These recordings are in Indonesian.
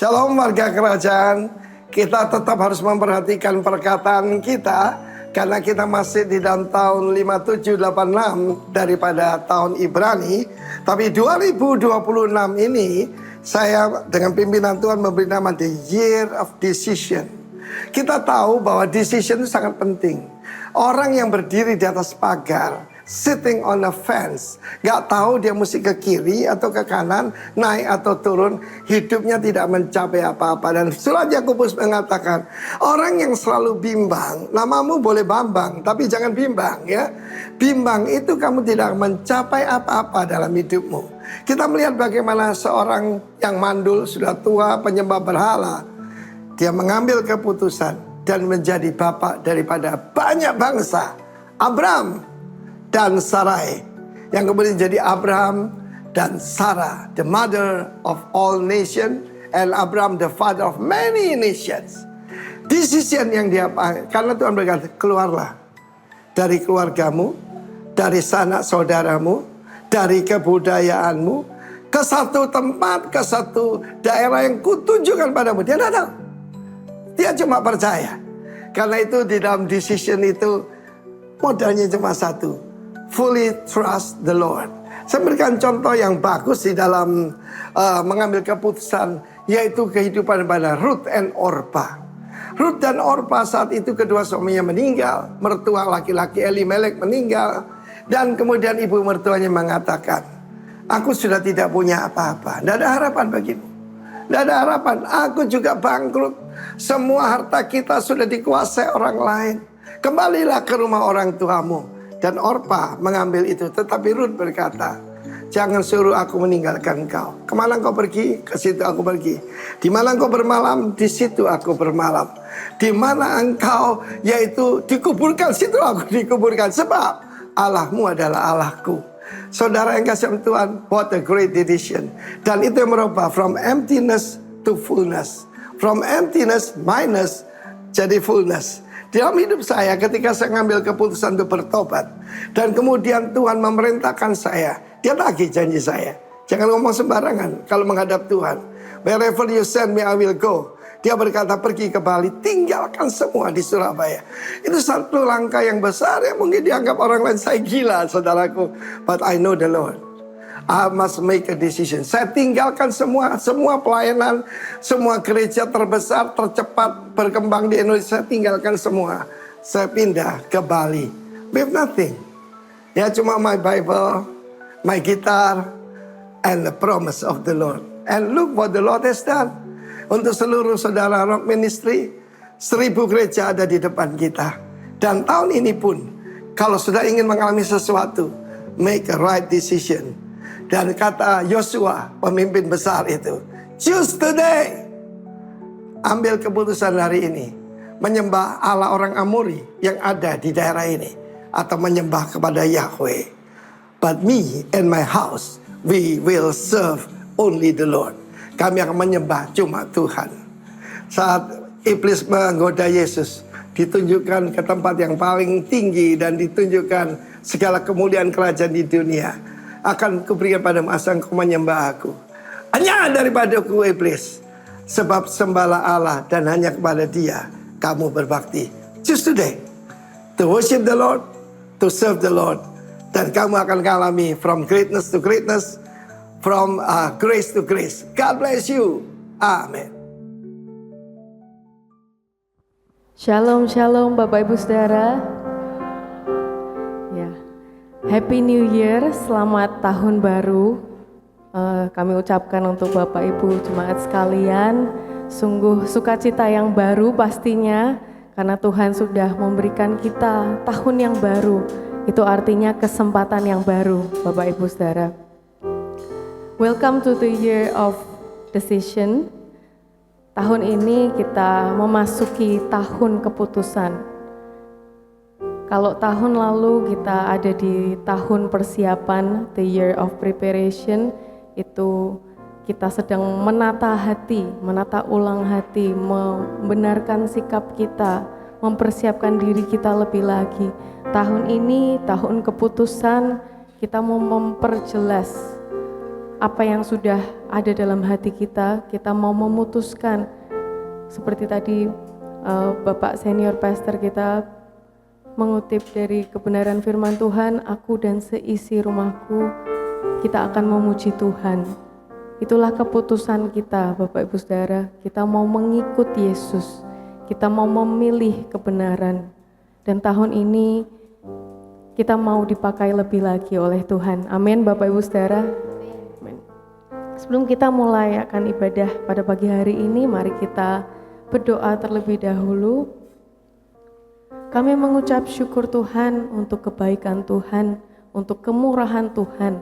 Shalom warga kerajaan. Kita tetap harus memperhatikan perkataan kita karena kita masih di dalam tahun 5786 daripada tahun Ibrani. Tapi 2026 ini saya dengan pimpinan Tuhan memberi nama The Year of Decision. Kita tahu bahwa decision itu sangat penting. Orang yang berdiri di atas pagar, sitting on a fence, gak tahu dia mesti ke kiri atau ke kanan, naik atau turun, hidupnya tidak mencapai apa-apa. Dan surat Yakobus mengatakan, orang yang selalu bimbang, namamu boleh Bambang, tapi jangan bimbang ya. Bimbang itu kamu tidak mencapai apa-apa dalam hidupmu. Kita melihat bagaimana seorang yang mandul, sudah tua, penyembah berhala, dia mengambil keputusan dan menjadi bapak daripada banyak bangsa. Abraham dan Sarai, yang kemudian jadi Abraham dan Sarah, the mother of all nations, and Abraham the father of many nations. Decision yang dia pakai, karena Tuhan berkata, keluarlah dari keluargamu, dari sanak saudaramu, dari kebudayaanmu, ke satu tempat, ke satu daerah yang kutunjukkan padamu. Dia tidak tahu, dia cuma percaya. Karena itu di dalam decision itu modalnya cuma satu, fully trust the Lord. Saya berikan contoh yang bagus di dalam mengambil keputusan, yaitu kehidupan pada Ruth and Orpa. Ruth dan Orpa saat itu kedua suaminya meninggal, mertua laki-laki Elimelek meninggal, dan kemudian ibu mertuanya mengatakan, aku sudah tidak punya apa-apa, tidak ada harapan bagimu, tidak ada harapan, aku juga bangkrut, semua harta kita sudah dikuasai orang lain, kembalilah ke rumah orang tuamu. Dan Orpa mengambil itu. Tetapi Ruth berkata, jangan suruh aku meninggalkan engkau. Kemana engkau pergi? Ke situ aku pergi. Di mana engkau bermalam? Di situ aku bermalam. Di mana engkau yaitu dikuburkan, situ aku dikuburkan. Sebab Allahmu adalah Allahku. Saudara yang kasih Tuhan, what a great decision. Dan itu yang merubah from emptiness to fullness. From emptiness minus jadi fullness. Dalam hidup saya ketika saya mengambil keputusan untuk bertobat, dan kemudian Tuhan memerintahkan saya, dia tagih janji saya. Jangan ngomong sembarangan kalau menghadap Tuhan. Wherever you send me I will go. Dia berkata pergi ke Bali, tinggalkan semua di Surabaya. Itu satu langkah yang besar yang mungkin dianggap orang lain saya gila, saudaraku. But I know the Lord. I must make a decision. Saya tinggalkan semua pelayanan, semua gereja terbesar, tercepat berkembang di Indonesia. Saya tinggalkan semua. Saya pindah ke Bali. With nothing. Ya cuma my Bible, my guitar, and the promise of the Lord. And look what the Lord has done. Untuk seluruh saudara Rock Ministry, 1000 gereja ada di depan kita. Dan tahun ini pun, kalau sudah ingin mengalami sesuatu, make a right decision. Dan kata Yosua, pemimpin besar itu, choose today. Ambil keputusan hari ini. Menyembah Allah orang Amori yang ada di daerah ini. Atau menyembah kepada Yahweh. But me and my house, we will serve only the Lord. Kami akan menyembah cuma Tuhan. Saat iblis menggoda Yesus, ditunjukkan ke tempat yang paling tinggi dan ditunjukkan segala kemuliaan kerajaan di dunia. Akan kuberikan padamu asal engkau menyembah aku. Hanya daripadaku iblis. Sebab sembahlah Allah dan hanya kepada Dia kamu berbakti. Choose today to worship the Lord, to serve the Lord. Dan kamu akan mengalami from greatness to greatness, from grace to grace. God bless you. Amen. Shalom, shalom Bapak Ibu Saudara. Ya, Happy New Year, selamat tahun baru. Kami ucapkan untuk Bapak Ibu jemaat sekalian, sungguh sukacita yang baru pastinya, karena Tuhan sudah memberikan kita tahun yang baru. Itu artinya kesempatan yang baru, Bapak Ibu Saudara. Welcome to the Year of Decision. Tahun ini kita memasuki tahun keputusan. Kalau tahun lalu kita ada di tahun persiapan, the year of preparation, itu kita sedang menata hati, menata ulang hati, membenarkan sikap kita, mempersiapkan diri kita lebih lagi. Tahun ini, tahun keputusan, kita mau memperjelas apa yang sudah ada dalam hati kita, kita mau memutuskan seperti tadi Bapak senior pastor kita mengutip dari kebenaran firman Tuhan, aku dan seisi rumahku kita akan memuji Tuhan. Itulah keputusan kita Bapak Ibu Saudara, kita mau mengikut Yesus, kita mau memilih kebenaran, dan tahun ini kita mau dipakai lebih lagi oleh Tuhan. Amin Bapak Ibu Saudara. Amin. Sebelum kita mulai akan ibadah pada pagi hari ini, mari kita berdoa terlebih dahulu. Kami mengucap syukur Tuhan untuk kebaikan Tuhan, untuk kemurahan Tuhan.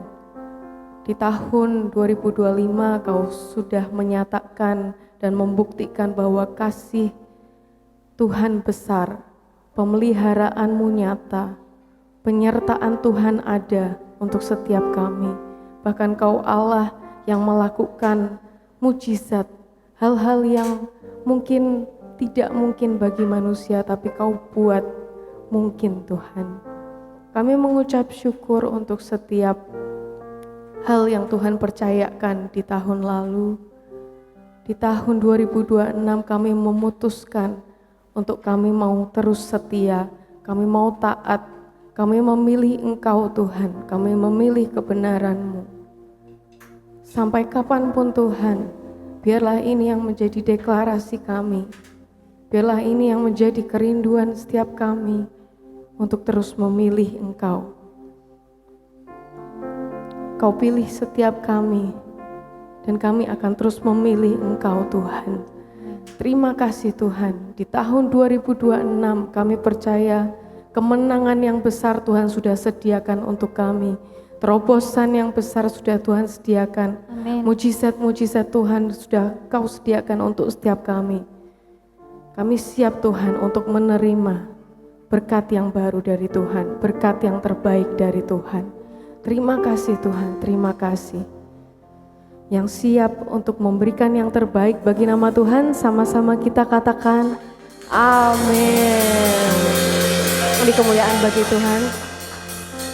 Di tahun 2025 Kau sudah menyatakan dan membuktikan bahwa kasih Tuhan besar, pemeliharaanmu nyata, penyertaan Tuhan ada untuk setiap kami. Bahkan Kau Allah yang melakukan mujizat, hal-hal yang mungkin tidak mungkin bagi manusia, tapi Kau buat mungkin Tuhan. Kami mengucap syukur untuk setiap hal yang Tuhan percayakan di tahun lalu. Di tahun 2026 kami memutuskan untuk kami mau terus setia, kami mau taat, kami memilih Engkau Tuhan, kami memilih kebenaran-Mu. Sampai kapanpun Tuhan, biarlah ini yang menjadi deklarasi kami. Biarlah ini yang menjadi kerinduan setiap kami untuk terus memilih Engkau. Kau pilih setiap kami, dan kami akan terus memilih Engkau Tuhan. Terima kasih Tuhan, di tahun 2026 kami percaya kemenangan yang besar Tuhan sudah sediakan untuk kami. Terobosan yang besar sudah Tuhan sediakan. Amin. Mujizat-mujizat Tuhan sudah Kau sediakan untuk setiap kami. Kami siap Tuhan untuk menerima berkat yang baru dari Tuhan, berkat yang terbaik dari Tuhan. Terima kasih Tuhan, terima kasih. Yang siap untuk memberikan yang terbaik bagi nama Tuhan, sama-sama kita katakan amin. Ini kemuliaan bagi Tuhan.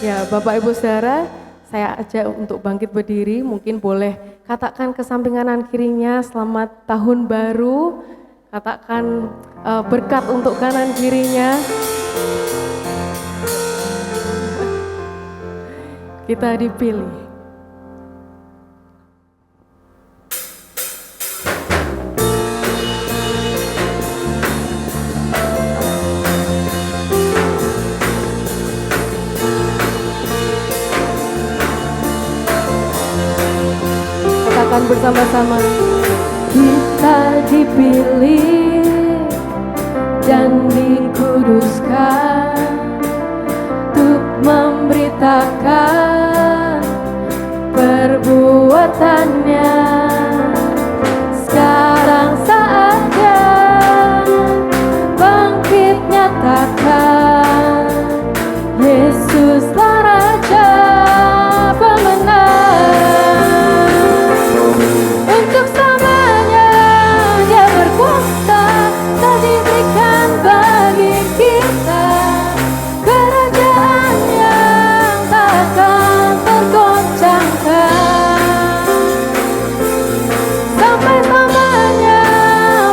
Ya Bapak Ibu Saudara, saya ajak untuk bangkit berdiri, mungkin boleh katakan ke samping kanan kirinya, selamat tahun baru. Katakan berkat untuk kanan kirinya. Kita dipilih. Katakan bersama-sama. Kita dipilih dan dikuduskan untuk memberitakan perbuatannya. Sekarang saatnya bangkit nyatakan, Yesuslah Raja pemenang. Untuk selamanya Dia berkuasa, tak diberikan bagi kita kerajaan yang takkan tergoncangkan. Sampai selamanya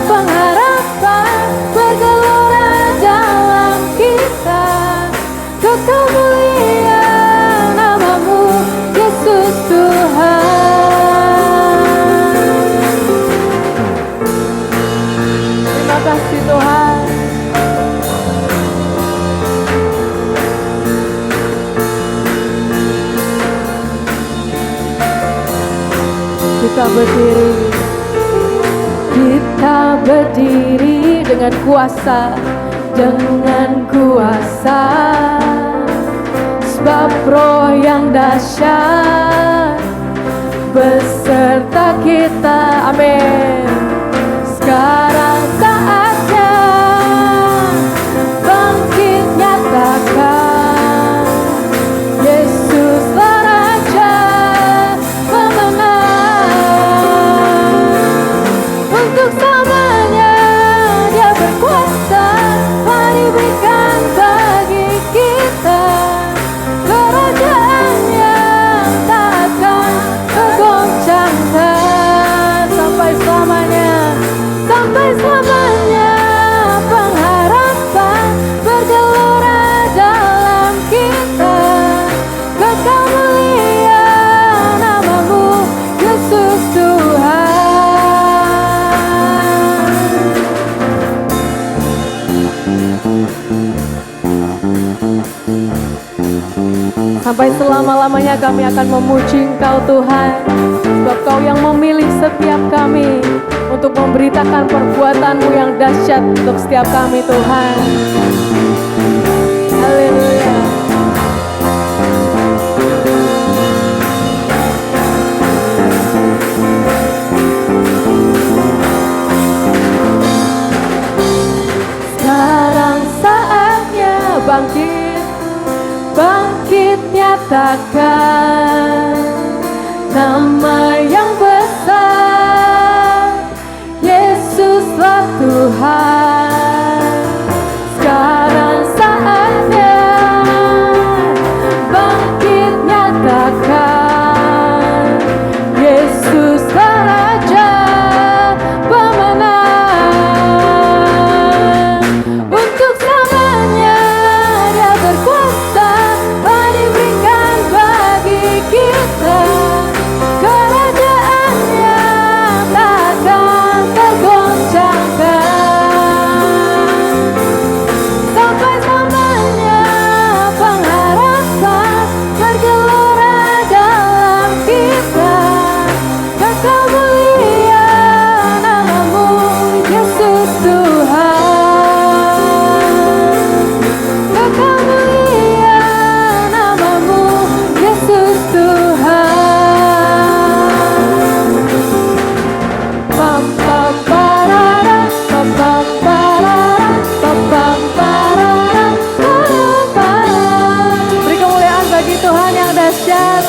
pengharapan bergelora dalam kita. Kekal mulia namamu Yesus Tuhan. Terima kasih Tuhan. Kita berdiri dengan kuasa, sebab Roh yang dahsyat beserta kita. Amin. Sekarang saatnya bangkit nyatakan, Yesuslah Raja pemenang. Untuk selamanya Dia berkuasa, mari berikan bagi kita kerajaan yang takkan tergoncangkan. Sampai selama-lamanya kami akan memuji Engkau Tuhan, sebab Kau yang memilih setiap kami untuk memberitakan perbuatan-Mu yang dahsyat untuk setiap kami Tuhan. Haleluya. Sekarang saatnya bangkit, bangkit nyatakan nama yang besar, Yesuslah Tuhan. Sekarang saatnya bangkit nyatakan, Yesuslah Raja pemenang. Untuk selamanya Dia berkuasa, telah diberikan bagi kita kerajaannya takkan tergoncangkan. Sampai selamanya pengharapan bergelora dalam kita. Kekal mulia nama-Mu Yesus Tuhan. Kekal mulia nama-Mu Yesus Tuhan. Pam pam parara, pam pam parara, pam pam parara, pam pam. Beri kemuliaan bagi Tuhan yang dahsyat.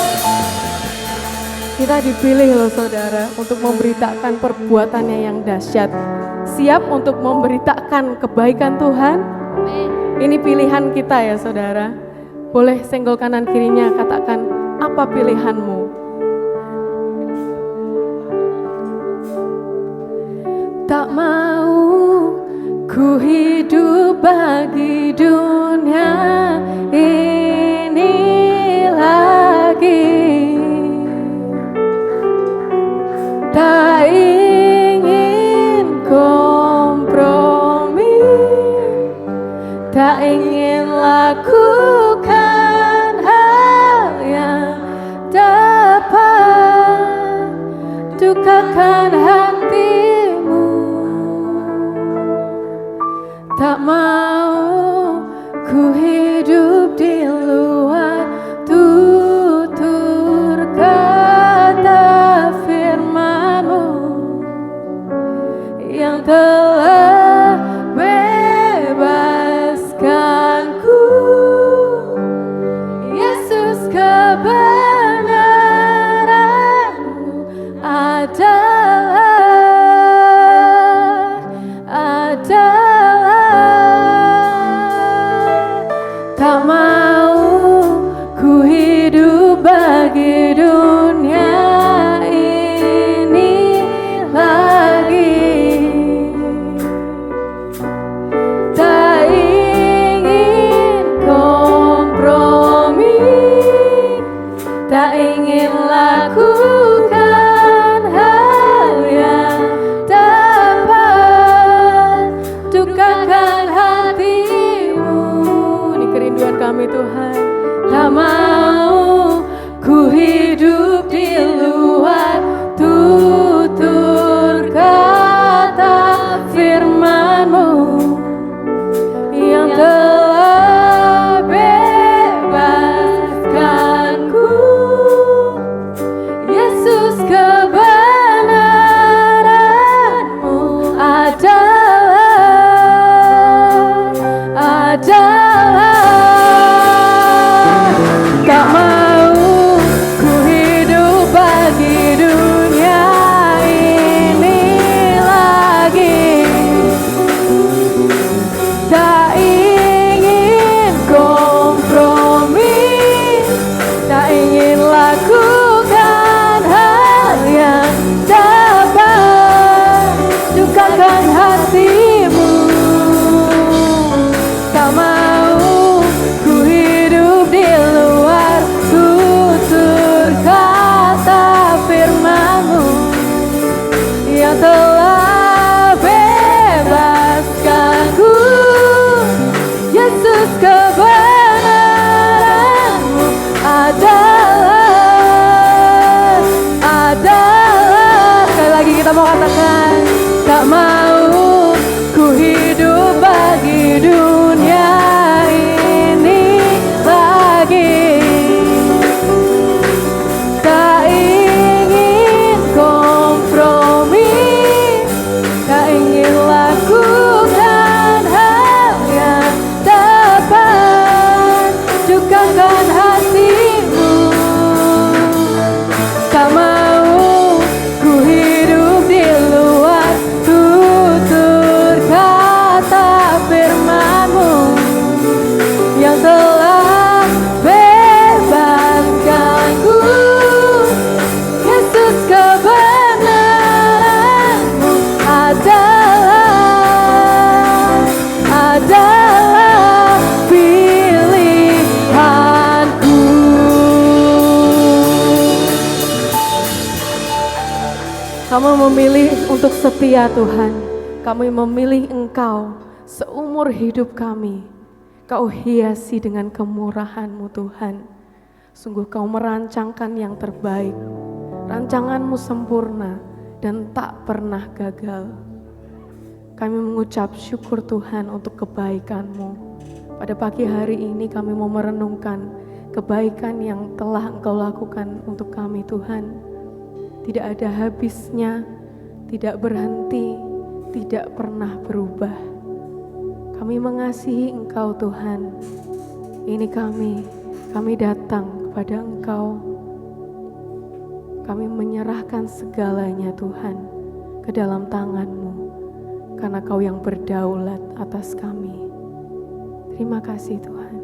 Kita dipilih loh saudara untuk memberitakan perbuatannya yang dahsyat. Siap untuk memberitakan kebaikan Tuhan? Ini pilihan kita ya saudara. Boleh senggol kanan kirinya, katakan apa pilihanmu? Tak mau ku hidup bagi dunia ini lagi. Tak ingin kompromi, tak ingin lakukan hal yang dapat dukakan hatimu. Tak mau ku hidup di luar tutur kata firman-Mu yang telah bebaskanku. Yesus, kebenaran-Mu adalah tak mau ku hidup bagi dunia ini lagi. Tak ingin kompromi, tak ingin lakukan hal yang dapat dukakan hatimu. Ini kerinduan kami Tuhan. Tak mau ku hidup di luar tutur kata firman-Mu yang telah bebaskanku. Yesus, kebenaran-Mu adalah tak mau ku hidup bagi dunia ini lagi. Tak ingin kompromi, tak ingin lakukan hal yang dapat dukakan hatimu. Tak mau Kami memilih untuk setia Tuhan. Kami memilih Engkau seumur hidup kami. Kau hiasi dengan kemurahan-Mu Tuhan. Sungguh Kau merancangkan yang terbaik. Rancangan-Mu sempurna dan tak pernah gagal. Kami mengucap syukur Tuhan untuk kebaikan-Mu. Pada pagi hari ini kami mau merenungkan kebaikan yang telah Engkau lakukan untuk kami Tuhan. Tidak ada habisnya, tidak berhenti, tidak pernah berubah. Kami mengasihi Engkau Tuhan. Ini kami datang kepada Engkau. Kami menyerahkan segalanya Tuhan ke dalam tangan-Mu, karena Kau yang berdaulat atas kami. Terima kasih Tuhan.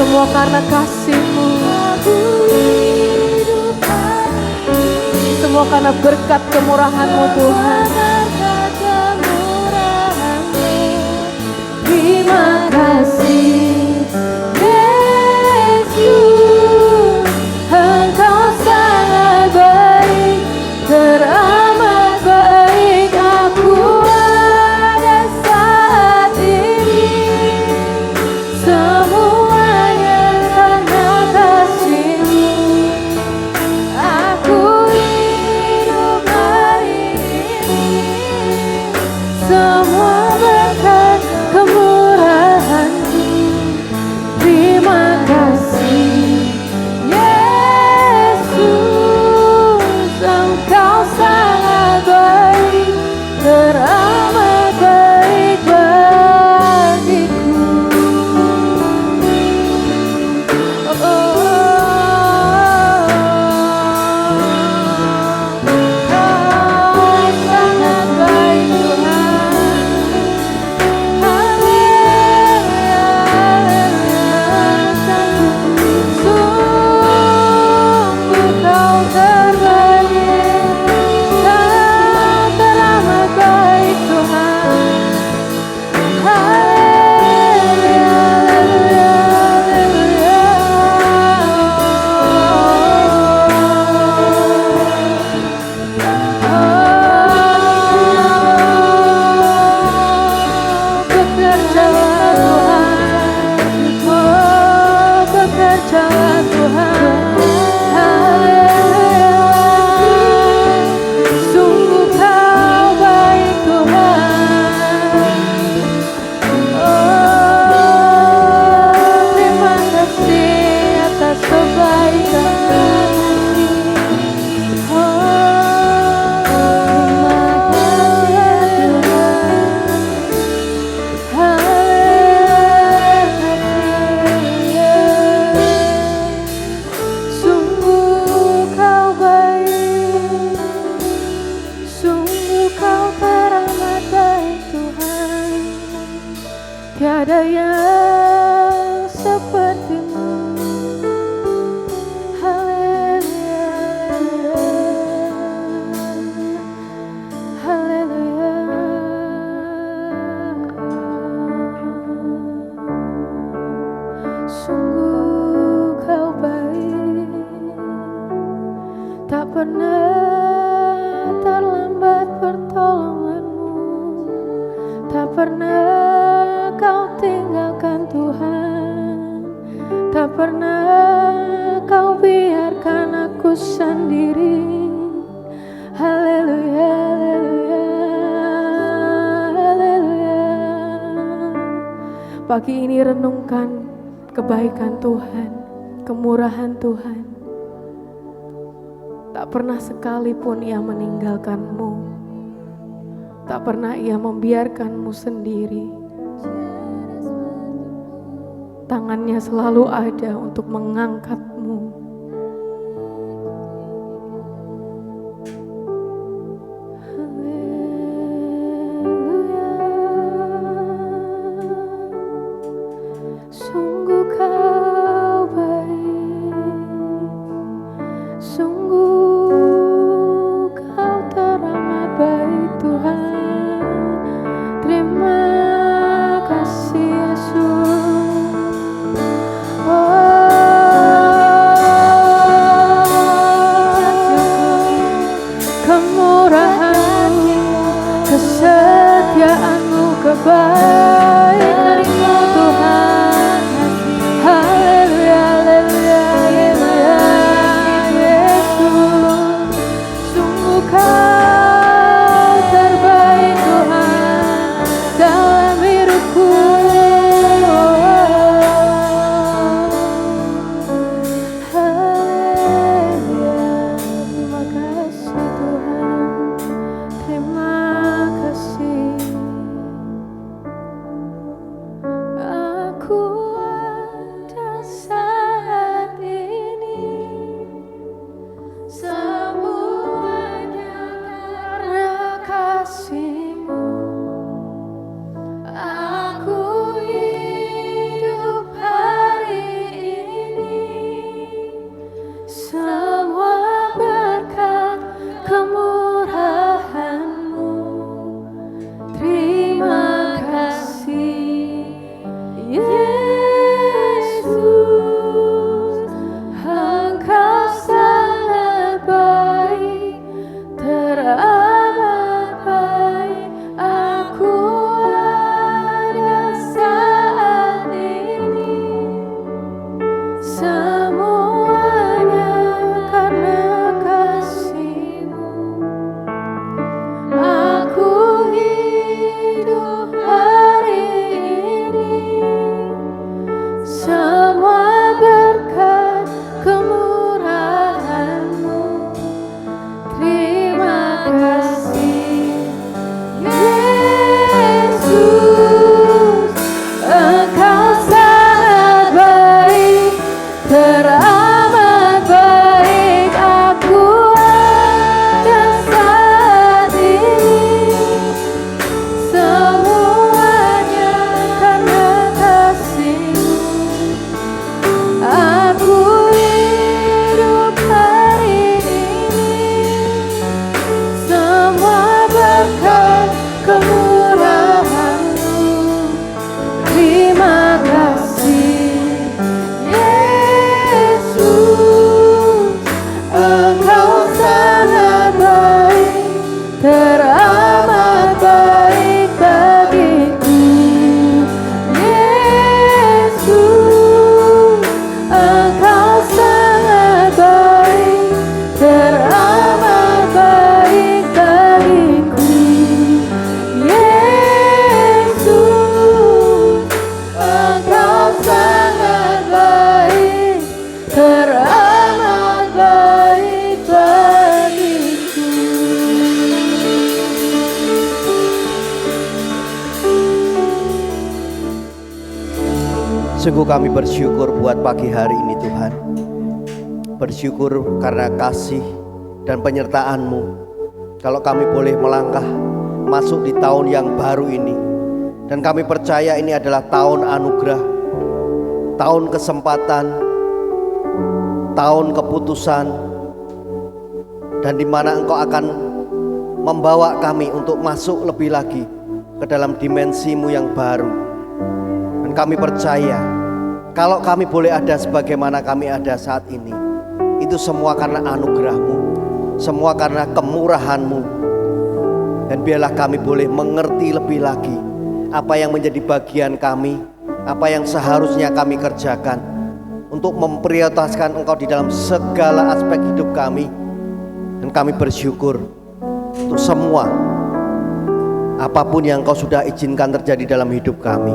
Semua karena kasih-Mu, semua karena berkat kemurahan-Mu Tuhan. Terima kasih Yesus, Engkau sangat baik, teramat baik. Aku ada saat ini, semuanya karena kasih-Mu. Aku hidup hari ini, semua berkat kemurahan-Mu. Terima kasih Yesus, Engkau sangat baik, teramat baik bagiku. Kau sangat baik Tuhan. ada yang sepertimu. Haleluya, haleluya. Sungguh kau baik, tak pernah terlambat pertolonganmu, tak pernah kau tinggalkan Tuhan, tak pernah kau biarkan aku sendiri. Haleluya, haleluya, haleluya. Pagi ini renungkan kebaikan Tuhan, kemurahan Tuhan. Tak pernah sekalipun Ia meninggalkanmu, tak pernah Ia membiarkanmu sendiri. Tangannya selalu ada untuk mengangkatmu. Haleluya. Sungguh kau baik, sungguh kau teramat baik Tuhan. Terima kasih Yesus. Kemurahan-Mu, kesetiaan-Mu, kebaikan-Mu Tuhan. Haleluya, haleluya, haleluya, Yesus. Sungguh Kau terbaik Tuhan dalam hidupku. Haleluya, terima kasih Tuhan, terima kasih. Aku ada saat ini semuanya karena kasih-Mu. Aku hidup hari ini semua berkat kemurahan-Mu. Terima kasih Yesus, Engkau sangat baik, teramat baik. Aku ada saat ini semuanya karena kasih-Mu. Aku hidup hari ini semua berkat kemurahan-Mu. Terima kasih Yesus, Engkau sangat baik, teramat baik. Aku ada saat ini semuanya karena kasih-Mu. Aku hidup hari ini semua berkat kemurahan-Mu. Terima kasih Yesus, Engkau sangat baik, teramat baik bagiku. Yesus, Engkau sangat baik, teramat baik bagiku. Yesus, Engkau sangat baik, teramat baik bagiku. Sungguh kami bersyukur buat pagi hari ini Tuhan. Bersyukur karena kasih dan penyertaan-Mu. Kalau kami boleh melangkah masuk di tahun yang baru ini Dan kami percaya ini adalah tahun anugerah, tahun kesempatan, tahun keputusan, dan di mana Engkau akan membawa kami untuk masuk lebih lagi ke dalam dimensi-Mu yang baru. Dan kami percaya kalau kami boleh ada sebagaimana kami ada saat ini, itu semua karena anugerah-Mu, semua karena kemurahan-Mu. Dan biarlah kami boleh mengerti lebih lagi apa yang menjadi bagian kami, apa yang seharusnya kami kerjakan untuk memprioritaskan Engkau di dalam segala aspek hidup kami. Dan kami bersyukur untuk semua apapun yang Engkau sudah izinkan terjadi dalam hidup kami.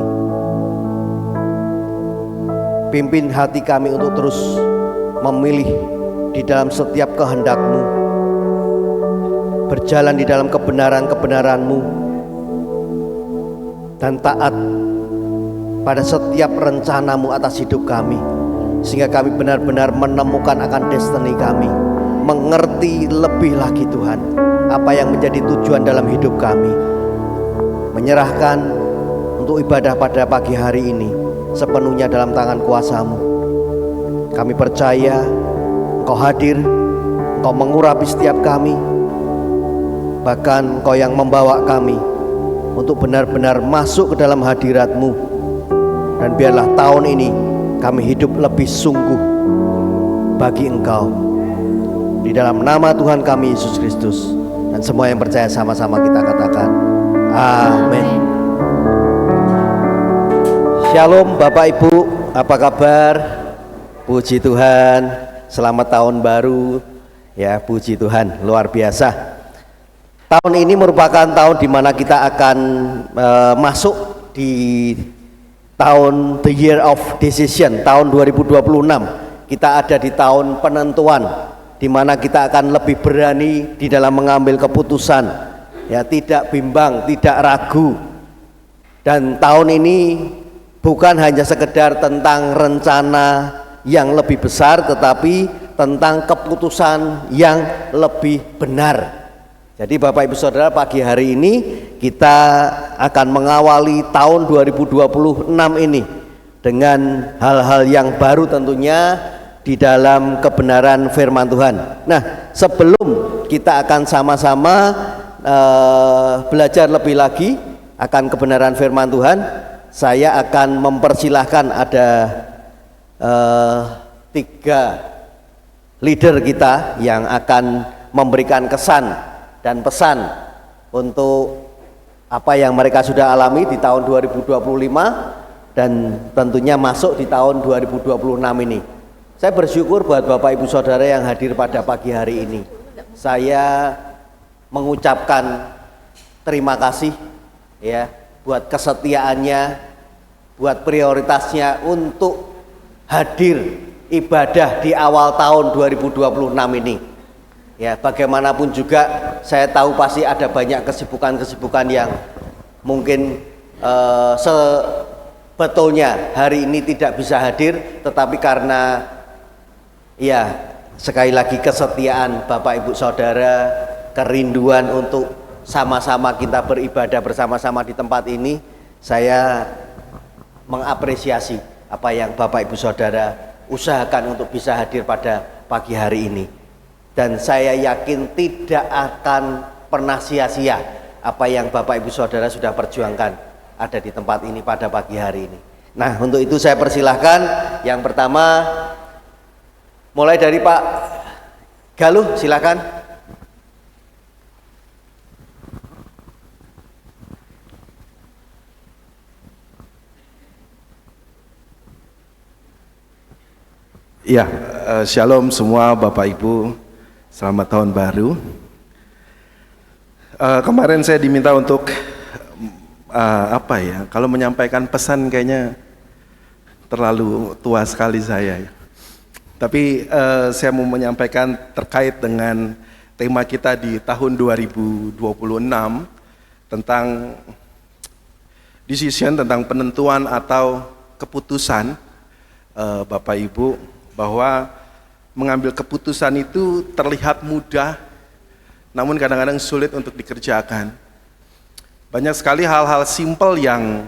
Pimpin hati kami untuk terus memilih di dalam setiap kehendak-Mu, berjalan di dalam kebenaran-kebenaran-Mu, dan taat pada setiap rencana-Mu atas hidup kami, sehingga kami benar-benar menemukan akan destiny kami, mengerti lebih lagi Tuhan apa yang menjadi tujuan dalam hidup kami. Menyerahkan untuk ibadah pada pagi hari ini sepenuhnya dalam tangan kuasa-Mu. Kami percaya Engkau hadir, Engkau mengurapi setiap kami, bahkan Engkau yang membawa kami untuk benar-benar masuk ke dalam hadirat-Mu. Dan biarlah tahun ini kami hidup lebih sungguh bagi Engkau. Di dalam nama Tuhan kami Yesus Kristus, dan semua yang percaya sama-sama kita katakan amin. Shalom Bapak Ibu, apa kabar? Puji Tuhan, selamat tahun baru. Ya, puji Tuhan, luar biasa. Tahun ini merupakan tahun di mana kita akan masuk di tahun the year of decision, tahun 2026. Kita ada di tahun penentuan, di mana kita akan lebih berani di dalam mengambil keputusan, ya, tidak bimbang, tidak ragu. Dan tahun ini bukan hanya sekedar tentang rencana yang lebih besar, tetapi tentang keputusan yang lebih benar. Jadi Bapak Ibu Saudara, pagi hari ini kita akan mengawali tahun 2026 ini dengan hal-hal yang baru tentunya di dalam kebenaran firman Tuhan. Nah, sebelum kita akan sama-sama belajar lebih lagi akan kebenaran firman Tuhan, saya akan mempersilahkan ada 3 leader kita yang akan memberikan kesan dan pesan untuk apa yang mereka sudah alami di tahun 2025 dan tentunya masuk di tahun 2026 ini. Saya bersyukur buat Bapak Ibu Saudara yang hadir pada pagi hari ini. Saya mengucapkan terima kasih, ya, buat kesetiaannya, buat prioritasnya untuk hadir ibadah di awal tahun 2026 ini. Ya, bagaimanapun juga saya tahu pasti ada banyak kesibukan-kesibukan yang mungkin sebetulnya hari ini tidak bisa hadir, tetapi karena ya sekali lagi kesetiaan Bapak Ibu Saudara, kerinduan untuk sama-sama kita beribadah bersama-sama di tempat ini, saya mengapresiasi apa yang Bapak Ibu Saudara usahakan untuk bisa hadir pada pagi hari ini. Dan saya yakin tidak akan pernah sia-sia apa yang Bapak Ibu Saudara sudah perjuangkan ada di tempat ini pada pagi hari ini. Nah, untuk itu saya persilahkan yang pertama mulai dari Pak Galuh, silakan. Ya, shalom semua Bapak Ibu, selamat tahun baru. Kemarin saya diminta untuk kalau menyampaikan pesan kayaknya terlalu tua sekali saya. Tapi saya mau menyampaikan terkait dengan tema kita di tahun 2026 tentang decision, tentang penentuan atau keputusan. Bapak Ibu, bahwa mengambil keputusan itu terlihat mudah, namun kadang-kadang sulit untuk dikerjakan. Banyak sekali hal-hal simpel yang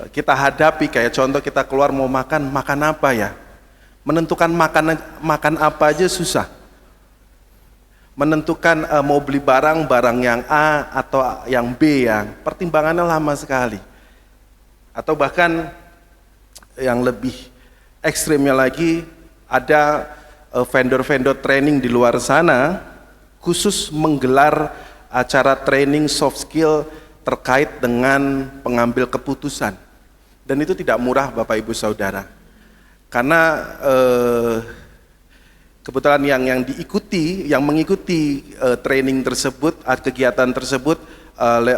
kita hadapi, kayak contoh kita keluar mau makan apa ya? Menentukan makan apa aja susah. Menentukan mau beli barang yang A atau yang B ya, pertimbangannya lama sekali. Atau bahkan yang lebih ekstrimnya lagi, ada vendor-vendor training di luar sana khusus menggelar acara training soft skill terkait dengan pengambil keputusan. Dan itu tidak murah Bapak Ibu Saudara. Karena kebetulan yang mengikuti training tersebut, kegiatan tersebut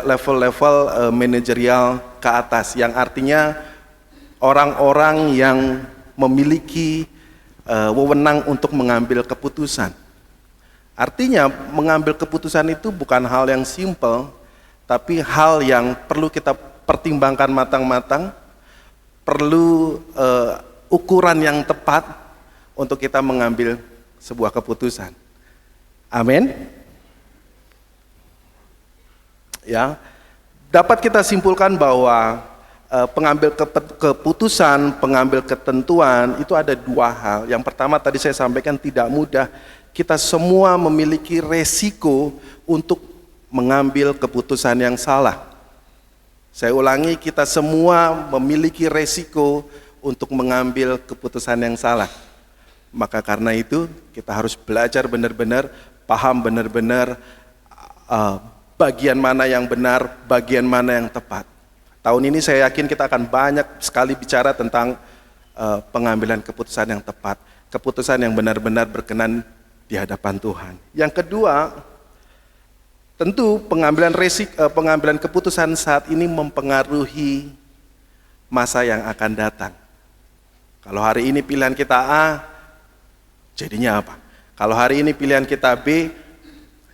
level-level manajerial ke atas, yang artinya orang-orang yang memiliki wewenang untuk mengambil keputusan. Artinya mengambil keputusan itu bukan hal yang simpel, tapi hal yang perlu kita pertimbangkan matang-matang, perlu ukuran yang tepat untuk kita mengambil sebuah keputusan. Amin. Ya, dapat kita simpulkan bahwa pengambil keputusan, pengambil ketentuan itu ada dua hal. Yang pertama tadi saya sampaikan tidak mudah. Kita semua memiliki resiko untuk mengambil keputusan yang salah. Saya ulangi, kita semua memiliki resiko untuk mengambil keputusan yang salah. Maka karena itu kita harus belajar benar-benar, paham benar-benar bagian mana yang benar, bagian mana yang tepat. Tahun ini saya yakin kita akan banyak sekali bicara tentang pengambilan keputusan yang tepat, keputusan yang benar-benar berkenan di hadapan Tuhan. Yang kedua, tentu pengambilan keputusan saat ini mempengaruhi masa yang akan datang. Kalau hari ini pilihan kita A, jadinya apa? Kalau hari ini pilihan kita B,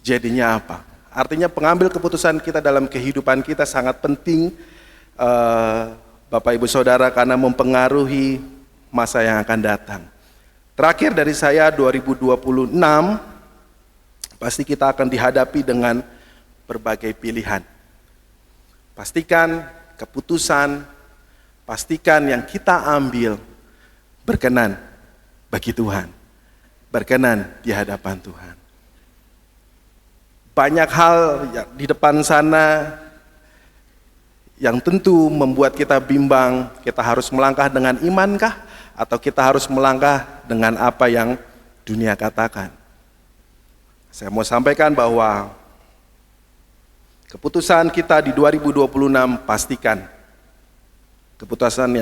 jadinya apa? Artinya pengambil keputusan kita dalam kehidupan kita sangat penting, Bapak Ibu Saudara, karena mempengaruhi masa yang akan datang. Terakhir dari saya, 2026 pasti kita akan dihadapi dengan berbagai pilihan. Pastikan keputusan, pastikan yang kita ambil berkenan bagi Tuhan, berkenan di hadapan Tuhan. Banyak hal di depan sana yang tentu membuat kita bimbang, kita harus melangkah dengan imankah atau kita harus melangkah dengan apa yang dunia katakan. Saya mau sampaikan bahwa keputusan kita di 2026 pastikan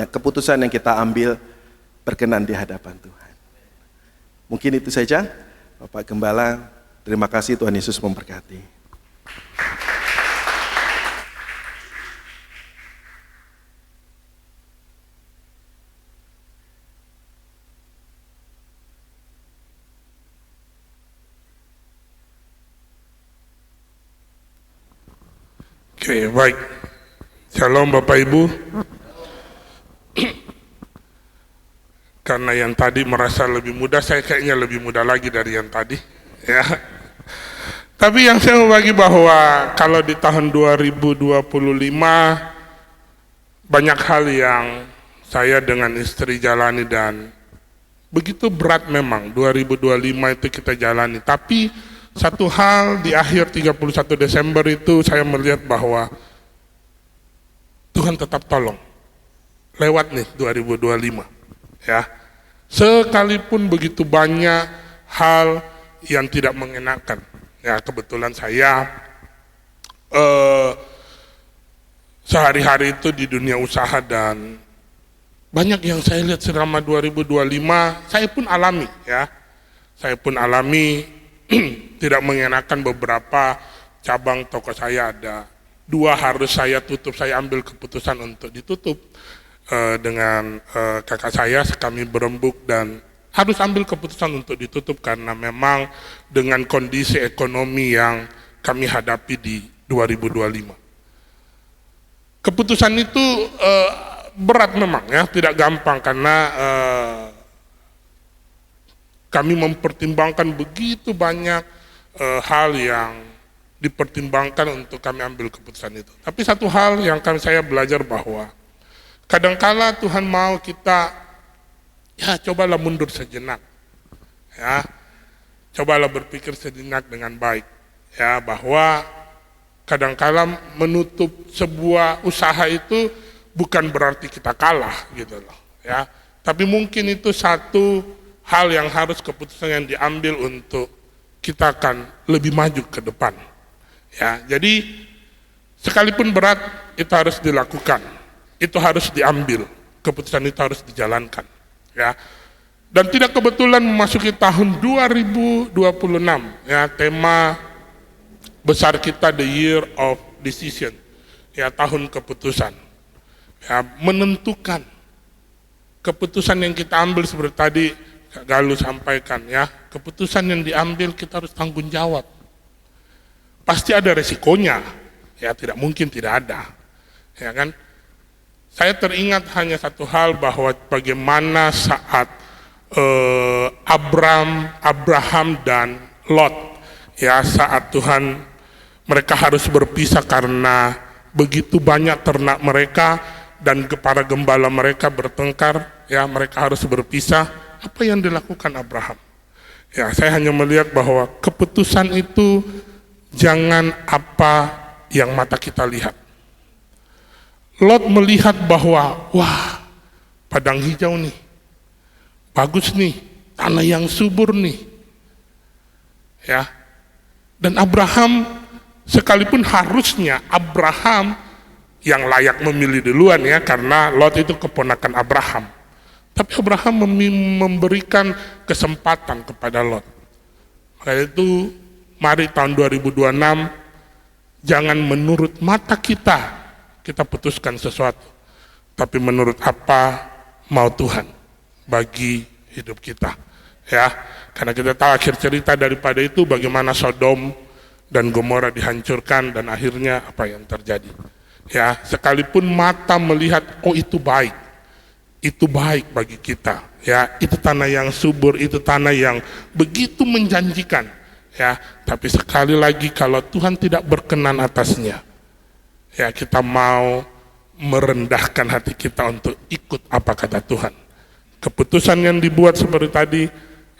keputusan yang kita ambil berkenan di hadapan Tuhan. Mungkin itu saja, Bapak Gembala. Terima kasih, Tuhan Yesus memberkati. Oke, baik. Shalom Bapak Ibu. Karena yang tadi merasa lebih mudah, saya kayaknya lebih mudah lagi dari yang tadi. Ya. Tapi yang saya mau bagi bahwa kalau di tahun 2025 banyak hal yang saya dengan istri jalani dan begitu berat memang 2025 itu kita jalani. Tapi satu hal di akhir 31 Desember itu saya melihat bahwa Tuhan tetap tolong. Lewat nih 2025. Ya. Sekalipun begitu banyak hal yang tidak mengenakan. Ya, kebetulan saya sehari-hari itu di dunia usaha dan banyak yang saya lihat selama 2025 saya pun alami ya. Saya pun alami tidak mengenakan. Beberapa cabang toko saya ada 2 harus saya tutup, saya ambil keputusan untuk ditutup dengan kakak saya, kami berembuk dan harus ambil keputusan untuk ditutup karena memang dengan kondisi ekonomi yang kami hadapi di 2025. Keputusan itu berat memang ya, tidak gampang karena kami mempertimbangkan begitu banyak hal yang dipertimbangkan untuk kami ambil keputusan itu. Tapi satu hal yang saya belajar bahwa kadangkala Tuhan mau kita, ya cobalah mundur sejenak, ya cobalah berpikir sejenak dengan baik, ya bahwa kadangkala menutup sebuah usaha itu bukan berarti kita kalah gitu loh, ya. Tapi mungkin itu satu hal yang harus keputusan yang diambil untuk kita akan lebih maju ke depan. Ya, jadi sekalipun berat itu harus dilakukan, itu harus diambil, keputusan itu harus dijalankan. Ya, dan tidak kebetulan memasuki tahun 2026. Ya, tema besar kita The Year of Decision. Ya, tahun keputusan. Ya, menentukan keputusan yang kita ambil seperti tadi Kak Galuh sampaikan, ya, keputusan yang diambil kita harus tanggung jawab. Pasti ada resikonya, ya tidak mungkin tidak ada, ya kan? Saya teringat hanya satu hal bahwa bagaimana saat Abraham dan Lot, ya saat Tuhan mereka harus berpisah karena begitu banyak ternak mereka dan para gembala mereka bertengkar, ya mereka harus berpisah. Apa yang dilakukan Abraham? Ya saya hanya melihat bahwa keputusan itu jangan apa yang mata kita lihat. Lot melihat bahwa, wah, padang hijau nih, bagus nih, tanah yang subur nih, ya. Dan Abraham, sekalipun harusnya Abraham yang layak memilih duluan ya, karena Lot itu keponakan Abraham. Tapi Abraham memberikan kesempatan kepada Lot. Maka itu, mari tahun 2026 jangan menurut mata kita putuskan sesuatu, tapi menurut apa mau Tuhan bagi hidup kita, ya. Karena kita tahu akhir cerita daripada itu bagaimana Sodom dan Gomora dihancurkan dan akhirnya apa yang terjadi. Ya, sekalipun mata melihat oh itu baik bagi kita, ya itu tanah yang subur, itu tanah yang begitu menjanjikan. Ya, tapi sekali lagi kalau Tuhan tidak berkenan atasnya, ya kita mau merendahkan hati kita untuk ikut apa kata Tuhan. Keputusan yang dibuat seperti tadi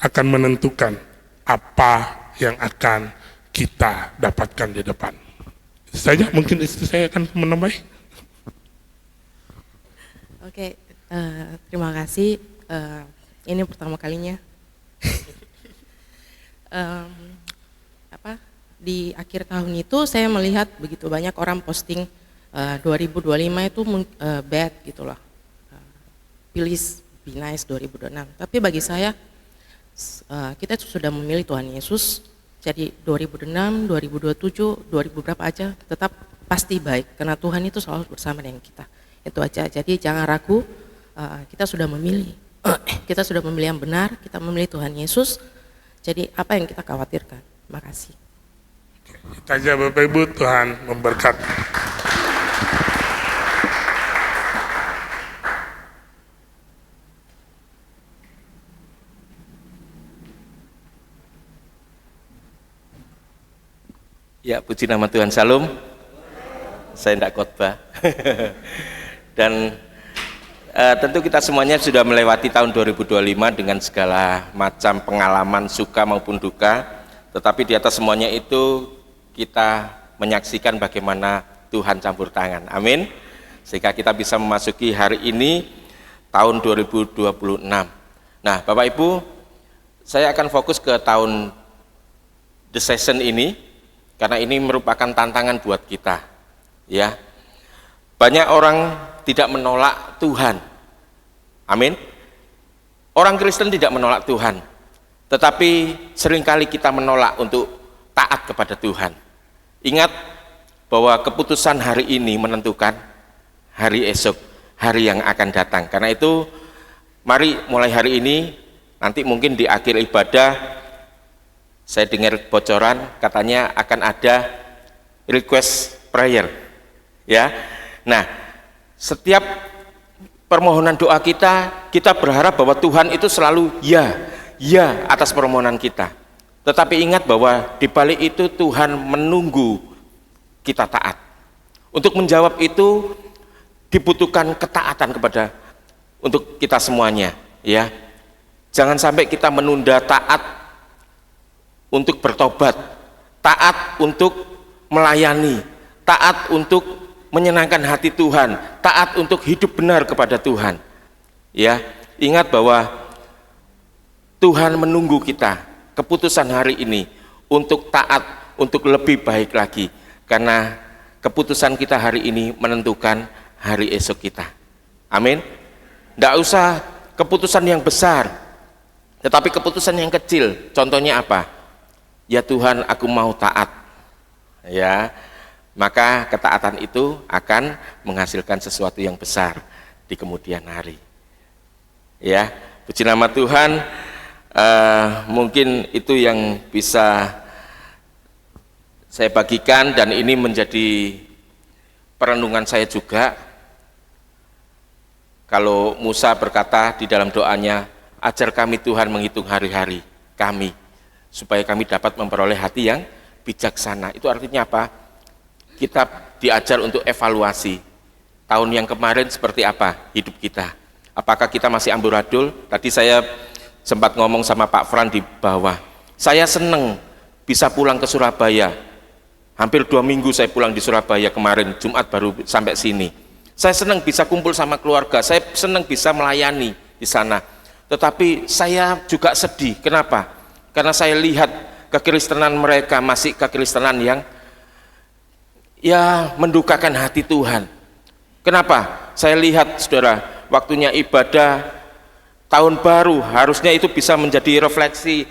akan menentukan apa yang akan kita dapatkan di depan. Itu saja, mungkin istri saya akan menambahi. Oke, terima kasih. Ini pertama kalinya. Di akhir tahun itu saya melihat begitu banyak orang posting 2025 itu bad gitu loh, please be nice 2026. Tapi bagi saya kita sudah memilih Tuhan Yesus, jadi 2006, 2027, 2000 berapa aja tetap pasti baik karena Tuhan itu selalu bersama dengan kita. Itu aja. Jadi jangan ragu, kita sudah memilih, kita sudah memilih yang benar, kita memilih Tuhan Yesus. Jadi apa yang kita khawatirkan? Terima kasih. Itu aja Bapak Ibu, Tuhan memberkati. Ya, puji nama Tuhan. Salam. Saya tidak khotbah. Dan tentu kita semuanya sudah melewati tahun 2025 dengan segala macam pengalaman suka maupun duka. Tetapi di atas semuanya itu kita menyaksikan bagaimana Tuhan campur tangan. Amin. Sehingga kita bisa memasuki hari ini tahun 2026. Nah, Bapak Ibu, saya akan fokus ke tahun The Season ini karena ini merupakan tantangan buat kita. Ya. Banyak orang tidak menolak Tuhan. Amin. Orang Kristen tidak menolak Tuhan. Tetapi seringkali kita menolak untuk taat kepada Tuhan. Ingat bahwa keputusan hari ini menentukan hari esok, hari yang akan datang. Karena itu mari mulai hari ini, nanti mungkin di akhir ibadah saya dengar bocoran katanya akan ada request prayer. Ya. Nah, setiap permohonan doa kita berharap bahwa Tuhan itu selalu ya atas permohonan kita. Tetapi ingat bahwa di balik itu Tuhan menunggu kita taat. Untuk menjawab itu dibutuhkan ketaatan kepada untuk kita semuanya, ya. Jangan sampai kita menunda taat untuk bertobat, taat untuk melayani, taat untuk menyenangkan hati Tuhan, taat untuk hidup benar kepada Tuhan. Ya, ingat bahwa Tuhan menunggu kita, keputusan hari ini untuk taat, untuk lebih baik lagi, karena keputusan kita hari ini menentukan hari esok kita. Amin. Tidak usah keputusan yang besar, tetapi keputusan yang kecil. Contohnya apa? Ya Tuhan, aku mau taat. Ya, maka ketaatan itu akan menghasilkan sesuatu yang besar di kemudian hari. Ya, puji nama Tuhan. Mungkin itu yang bisa saya bagikan, dan ini menjadi perenungan saya juga. Kalau Musa berkata di dalam doanya, ajar kami Tuhan menghitung hari-hari kami, supaya kami dapat memperoleh hati yang bijaksana. Itu artinya apa? Kita diajar untuk evaluasi. Tahun yang kemarin seperti apa hidup kita? Apakah kita masih amburadul? Tadi saya sempat ngomong sama Pak Fran di bawah. Saya senang bisa pulang ke Surabaya. Hampir 2 minggu saya pulang di Surabaya kemarin, Jumat baru sampai sini. Saya senang bisa kumpul sama keluarga, saya senang bisa melayani di sana. Tetapi saya juga sedih. Kenapa? Karena saya lihat kekristenan mereka masih kekristenan yang ya mendukakan hati Tuhan. Kenapa? Saya lihat, saudara, waktunya ibadah tahun baru, harusnya itu bisa menjadi refleksi,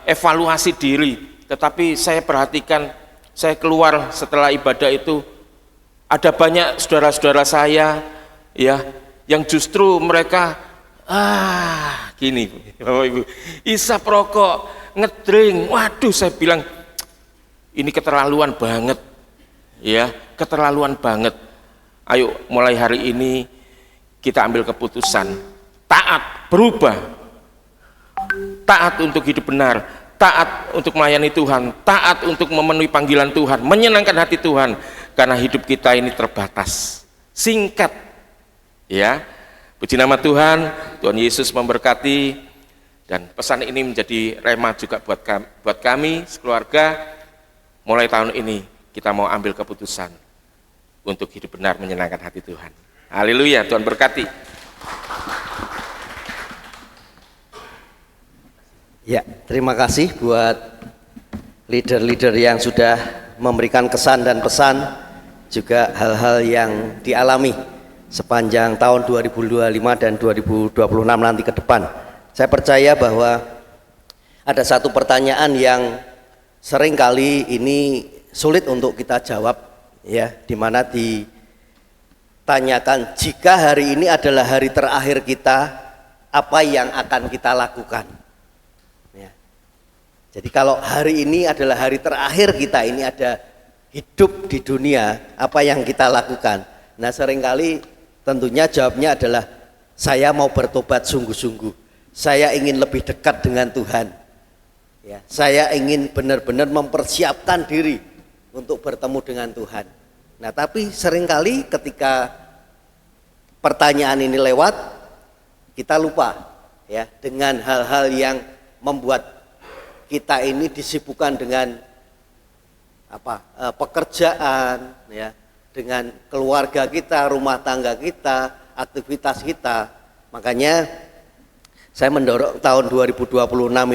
evaluasi diri. Tetapi saya perhatikan, saya keluar setelah ibadah itu, ada banyak saudara-saudara saya ya yang justru mereka gini, Bapak Ibu, isap rokok, ngedrink. Waduh, saya bilang ini keterlaluan banget, ya, keterlaluan banget. Ayo mulai hari ini kita ambil keputusan, taat, berubah, taat untuk hidup benar, taat untuk melayani Tuhan, taat untuk memenuhi panggilan Tuhan, menyenangkan hati Tuhan, karena hidup kita ini terbatas, singkat, ya. Puji nama Tuhan. Tuhan Yesus memberkati, dan pesan ini menjadi rema juga buat kami sekeluarga. Mulai tahun ini kita mau ambil keputusan untuk hidup benar, menyenangkan hati Tuhan. Haleluya, Tuhan berkati. Ya, terima kasih buat leader-leader yang sudah memberikan kesan dan pesan, juga hal-hal yang dialami sepanjang tahun 2025 dan 2026 nanti ke depan. Saya percaya bahwa ada satu pertanyaan yang seringkali ini sulit untuk kita jawab, ya, dimana ditanyakan, jika hari ini adalah hari terakhir kita, apa yang akan kita lakukan? Ya. Jadi kalau hari ini adalah hari terakhir kita, ini ada hidup di dunia, apa yang kita lakukan? Nah, seringkali tentunya jawabnya adalah, saya mau bertobat sungguh-sungguh, saya ingin lebih dekat dengan Tuhan, ya, saya ingin benar-benar mempersiapkan diri untuk bertemu dengan Tuhan. Nah, tapi seringkali ketika pertanyaan ini lewat, kita lupa, ya, dengan hal-hal yang membuat kita ini disibukkan dengan pekerjaan, ya, dengan keluarga kita, rumah tangga kita, aktivitas kita. Makanya saya mendorong tahun 2026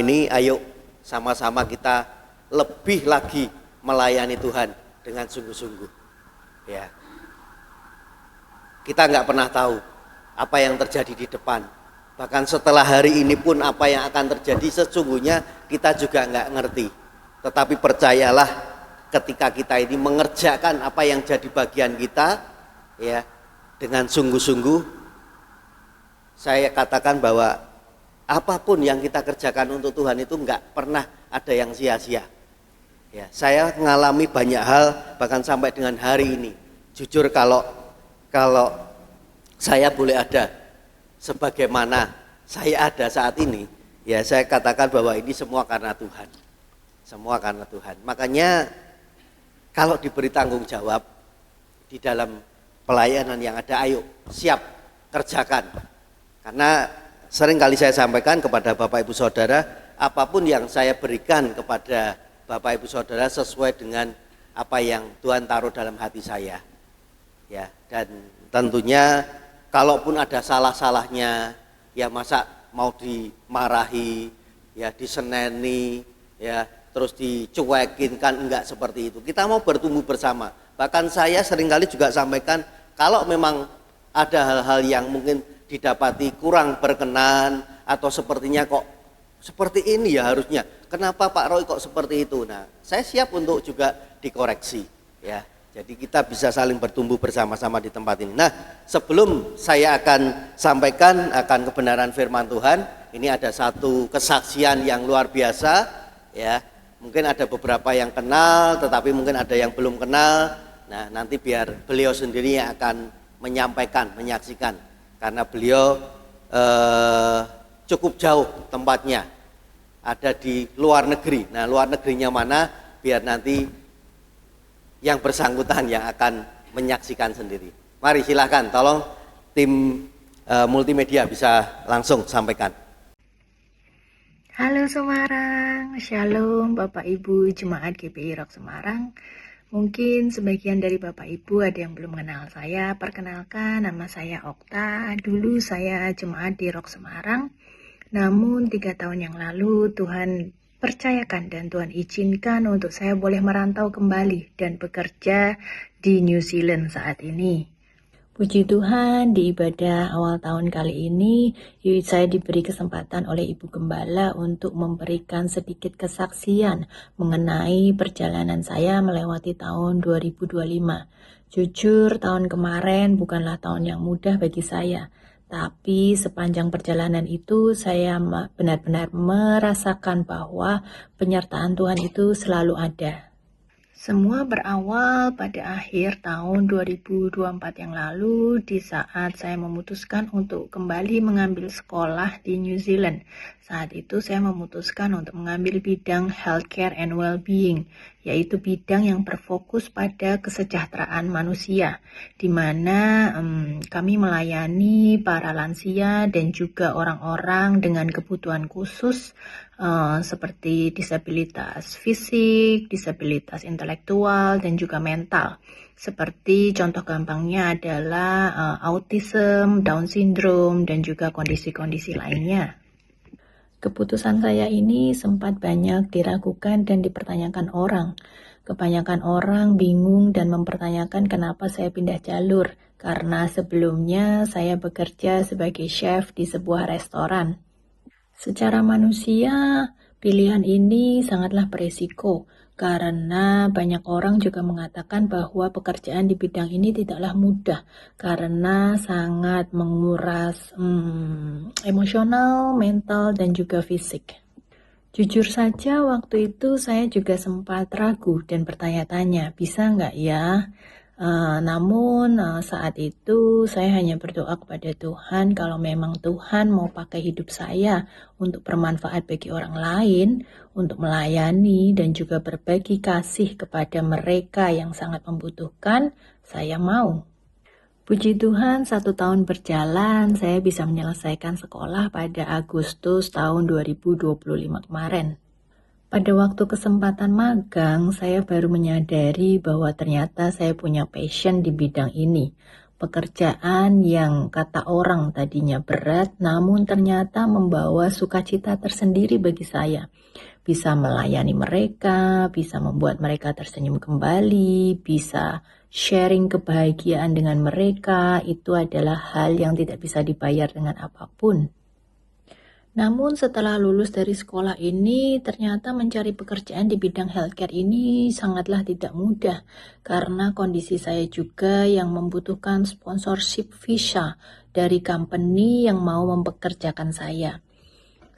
ini, ayo sama-sama kita lebih lagi melayani Tuhan dengan sungguh-sungguh. Ya, kita nggak pernah tahu apa yang terjadi di depan. Bahkan setelah hari ini pun apa yang akan terjadi sesungguhnya kita juga nggak ngerti. Tetapi percayalah, ketika kita ini mengerjakan apa yang jadi bagian kita, ya, dengan sungguh-sungguh, saya katakan bahwa apapun yang kita kerjakan untuk Tuhan itu nggak pernah ada yang sia-sia. Ya, saya mengalami banyak hal, bahkan sampai dengan hari ini. Jujur, kalau saya boleh ada sebagaimana saya ada saat ini, Ya, saya katakan bahwa ini semua karena Tuhan. Semua karena Tuhan. Makanya kalau diberi tanggung jawab di dalam pelayanan yang ada, ayo siap kerjakan. Karena sering kali saya sampaikan kepada Bapak Ibu Saudara, apapun yang saya berikan kepada Bapak Ibu Saudara sesuai dengan apa yang Tuhan taruh dalam hati saya. Ya, dan tentunya kalaupun ada salah-salahnya, ya masa mau dimarahi, ya diseneni, ya terus dicuekin, kan enggak seperti itu. Kita mau bertumbuh bersama. Bahkan saya seringkali juga sampaikan, kalau memang ada hal-hal yang mungkin didapati kurang berkenan atau sepertinya kok seperti ini ya harusnya, kenapa Pak Roy kok seperti itu? Nah, saya siap untuk juga dikoreksi, ya. Jadi kita bisa saling bertumbuh bersama-sama di tempat ini. Nah, sebelum saya akan sampaikan akan kebenaran firman Tuhan, ini ada satu kesaksian yang luar biasa, ya. Mungkin ada beberapa yang kenal, tetapi mungkin ada yang belum kenal. Nah, nanti biar beliau sendiri yang akan menyampaikan, menyaksikan, karena beliau cukup jauh tempatnya, ada di luar negeri. Nah, luar negerinya mana? Biar nanti yang bersangkutan yang akan menyaksikan sendiri. Mari silahkan, tolong tim multimedia bisa langsung sampaikan. Halo Semarang, Shalom Bapak Ibu Jemaat GPI Rock Semarang. Mungkin sebagian dari Bapak Ibu ada yang belum kenal saya. Perkenalkan, nama saya Okta. Dulu saya jemaat di Rock Semarang. Namun 3 tahun yang lalu Tuhan percayakan dan Tuhan izinkan untuk saya boleh merantau kembali dan bekerja di New Zealand saat ini. Puji Tuhan, di ibadah awal tahun kali ini, saya diberi kesempatan oleh Ibu Gembala untuk memberikan sedikit kesaksian mengenai perjalanan saya melewati tahun 2025. Jujur, tahun kemarin bukanlah tahun yang mudah bagi saya. Tapi sepanjang perjalanan itu saya benar-benar merasakan bahwa penyertaan Tuhan itu selalu ada. Semua berawal pada akhir tahun 2024 yang lalu di saat saya memutuskan untuk kembali mengambil sekolah di New Zealand. Saat itu saya memutuskan untuk mengambil bidang healthcare and well-being, yaitu bidang yang berfokus pada kesejahteraan manusia, di mana kami melayani para lansia dan juga orang-orang dengan kebutuhan khusus seperti disabilitas fisik, disabilitas intelektual, dan juga mental. Seperti contoh gampangnya adalah autism, Down syndrome, dan juga kondisi-kondisi lainnya. Keputusan saya ini sempat banyak diragukan dan dipertanyakan orang. Kebanyakan orang bingung dan mempertanyakan kenapa saya pindah jalur, karena sebelumnya saya bekerja sebagai chef di sebuah restoran. Secara manusia, pilihan ini sangatlah beresiko, karena banyak orang juga mengatakan bahwa pekerjaan di bidang ini tidaklah mudah, karena sangat menguras emosional, mental, dan juga fisik. Jujur saja waktu itu saya juga sempat ragu dan bertanya-tanya, bisa nggak ya? Namun saat itu saya hanya berdoa kepada Tuhan, kalau memang Tuhan mau pakai hidup saya untuk bermanfaat bagi orang lain, untuk melayani dan juga berbagi kasih kepada mereka yang sangat membutuhkan, saya mau. Puji Tuhan, 1 tahun berjalan, saya bisa menyelesaikan sekolah pada Agustus tahun 2025 kemarin. Pada waktu kesempatan magang, saya baru menyadari bahwa ternyata saya punya passion di bidang ini. Pekerjaan yang kata orang tadinya berat, namun ternyata membawa sukacita tersendiri bagi saya. Bisa melayani mereka, bisa membuat mereka tersenyum kembali, bisa sharing kebahagiaan dengan mereka, itu adalah hal yang tidak bisa dibayar dengan apapun. Namun setelah lulus dari sekolah ini, ternyata mencari pekerjaan di bidang healthcare ini sangatlah tidak mudah, karena kondisi saya juga yang membutuhkan sponsorship visa dari company yang mau mempekerjakan saya.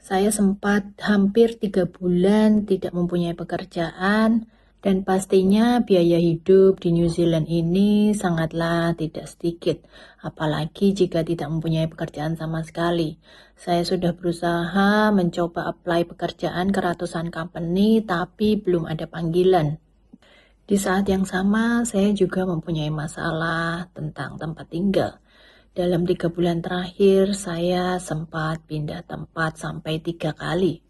Saya sempat hampir 3 bulan tidak mempunyai pekerjaan, Dan pastinya biaya hidup di New Zealand ini sangatlah tidak sedikit, apalagi jika tidak mempunyai pekerjaan sama sekali. Saya sudah berusaha mencoba apply pekerjaan ke ratusan company, tapi belum ada panggilan. Di saat yang sama, saya juga mempunyai masalah tentang tempat tinggal. Dalam 3 bulan terakhir, saya sempat pindah tempat sampai 3 kali.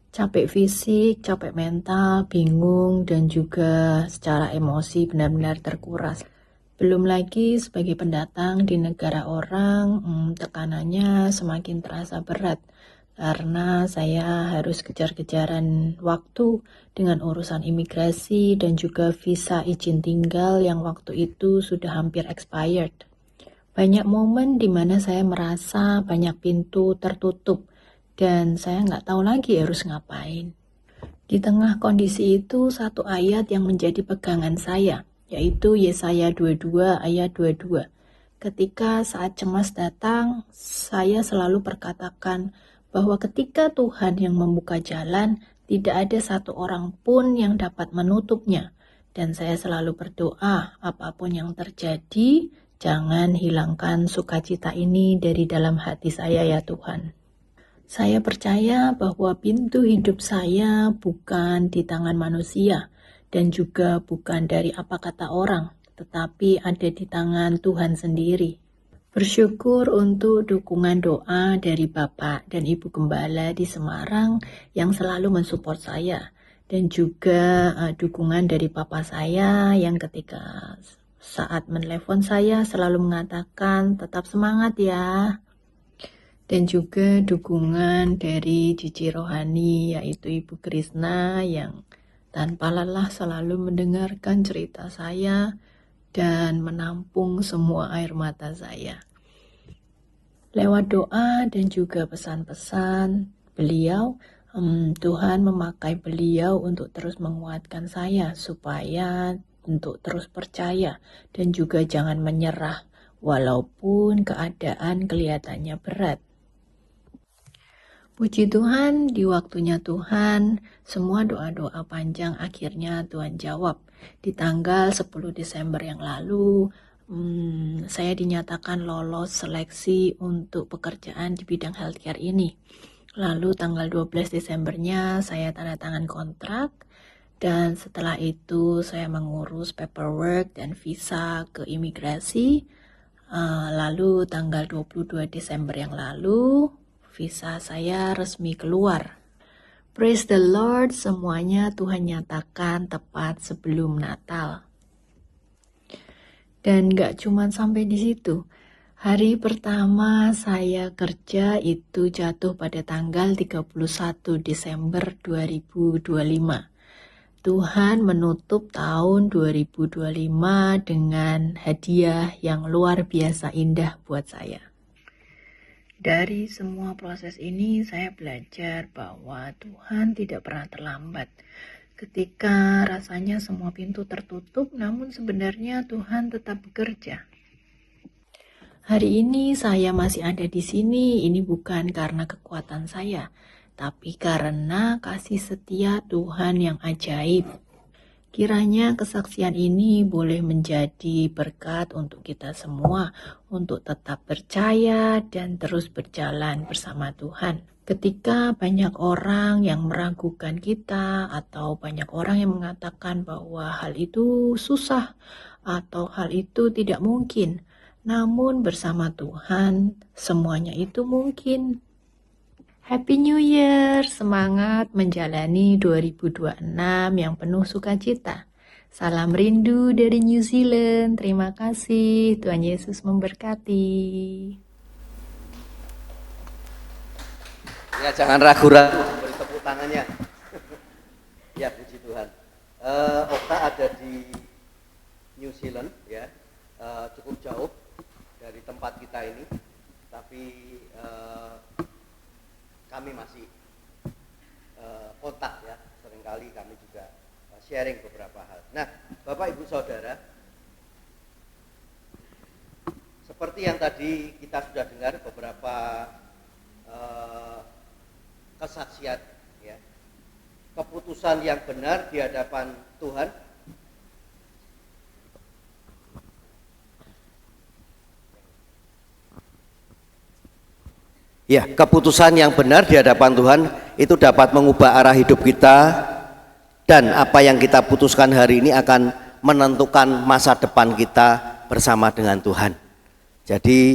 Capek fisik, capek mental, bingung, dan juga secara emosi benar-benar terkuras. Belum lagi sebagai pendatang di negara orang, tekanannya semakin terasa berat karena saya harus kejar-kejaran waktu dengan urusan imigrasi dan juga visa izin tinggal yang waktu itu sudah hampir expired. Banyak momen di mana saya merasa banyak pintu tertutup dan saya nggak tahu lagi harus ngapain. Di tengah kondisi itu, satu ayat yang menjadi pegangan saya, yaitu Yesaya 22 ayat 22. Ketika saat cemas datang, saya selalu perkatakan bahwa ketika Tuhan yang membuka jalan, tidak ada satu orang pun yang dapat menutupnya. Dan saya selalu berdoa, apapun yang terjadi, jangan hilangkan sukacita ini dari dalam hati saya ya Tuhan. Saya percaya bahwa pintu hidup saya bukan di tangan manusia dan juga bukan dari apa kata orang, tetapi ada di tangan Tuhan sendiri. Bersyukur untuk dukungan doa dari Bapak dan Ibu Gembala di Semarang yang selalu mensupport saya, dan juga dukungan dari Papa saya yang ketika saat menelepon saya selalu mengatakan tetap semangat ya. Dan juga dukungan dari Cici Rohani yaitu Ibu Krisna yang tanpa lelah selalu mendengarkan cerita saya dan menampung semua air mata saya. Lewat doa dan juga pesan-pesan beliau, Tuhan memakai beliau untuk terus menguatkan saya supaya untuk terus percaya dan juga jangan menyerah walaupun keadaan kelihatannya berat. Puji Tuhan, di waktunya Tuhan, semua doa-doa panjang akhirnya Tuhan jawab. Di tanggal 10 Desember yang lalu, saya dinyatakan lolos seleksi untuk pekerjaan di bidang healthcare ini. Lalu tanggal 12 Desembernya saya tanda tangan kontrak, dan setelah itu saya mengurus paperwork dan visa ke imigrasi. Lalu tanggal 22 Desember yang lalu, visa saya resmi keluar. Praise the Lord, semuanya Tuhan nyatakan tepat sebelum Natal. Dan gak cuma sampai di situ. Hari pertama saya kerja itu jatuh pada tanggal 31 Desember 2025. Tuhan menutup tahun 2025 dengan hadiah yang luar biasa indah buat saya. Dari semua proses ini saya belajar bahwa Tuhan tidak pernah terlambat. Ketika rasanya semua pintu tertutup, namun sebenarnya Tuhan tetap bekerja. Hari ini saya masih ada di sini, ini bukan karena kekuatan saya, tapi karena kasih setia Tuhan yang ajaib. Kiranya kesaksian ini boleh menjadi berkat untuk kita semua, untuk tetap percaya dan terus berjalan bersama Tuhan. Ketika banyak orang yang meragukan kita atau banyak orang yang mengatakan bahwa hal itu susah atau hal itu tidak mungkin, namun bersama Tuhan semuanya itu mungkin. Happy New Year, semangat menjalani 2026 yang penuh sukacita. Salam rindu dari New Zealand, terima kasih, Tuhan Yesus memberkati. Ya, jangan ragu-ragu beri tepuk tangannya. Ya, puji Tuhan. Okta ada di New Zealand, ya, cukup jauh dari tempat kita ini, tapi kami masih kontak ya, seringkali kami juga sharing beberapa hal. Nah, Bapak Ibu Saudara, seperti yang tadi kita sudah dengar beberapa kesaksian ya, keputusan yang benar di hadapan Tuhan. Ya, keputusan yang benar di hadapan Tuhan itu dapat mengubah arah hidup kita, dan apa yang kita putuskan hari ini akan menentukan masa depan kita bersama dengan Tuhan. Jadi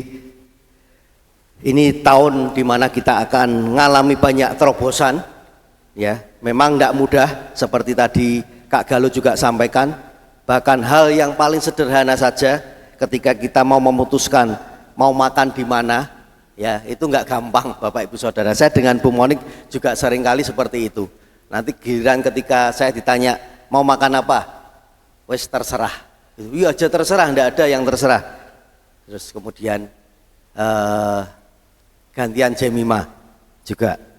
ini tahun dimana kita akan mengalami banyak terobosan, ya. Memang tidak mudah, seperti tadi Kak Galuh juga sampaikan. Bahkan hal yang paling sederhana saja, ketika kita mau memutuskan mau makan di mana, ya itu nggak gampang, Bapak Ibu Saudara. Saya dengan Bu Monik juga seringkali seperti itu. Nanti giliran ketika saya ditanya mau makan apa, wes terserah. Iya aja terserah, nggak ada yang terserah. Terus kemudian gantian Jemima juga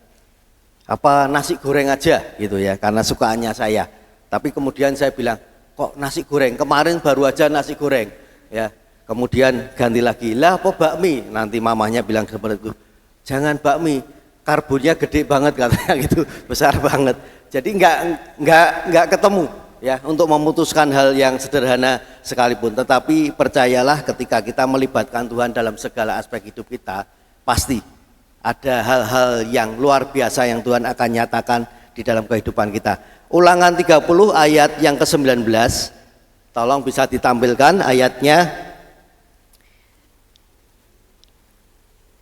apa nasi goreng aja gitu ya, karena sukaannya saya. Tapi kemudian saya bilang, kok nasi goreng, kemarin baru aja nasi goreng ya. Kemudian ganti lagi, lah apa bakmi, nanti mamahnya bilang seperti itu, jangan bakmi, karbonnya gede banget katanya gitu, besar banget. Jadi nggak ketemu ya untuk memutuskan hal yang sederhana sekalipun. Tetapi percayalah, ketika kita melibatkan Tuhan dalam segala aspek hidup kita, pasti ada hal-hal yang luar biasa yang Tuhan akan nyatakan di dalam kehidupan kita. Ulangan 30 ayat yang ke-19, tolong bisa ditampilkan ayatnya.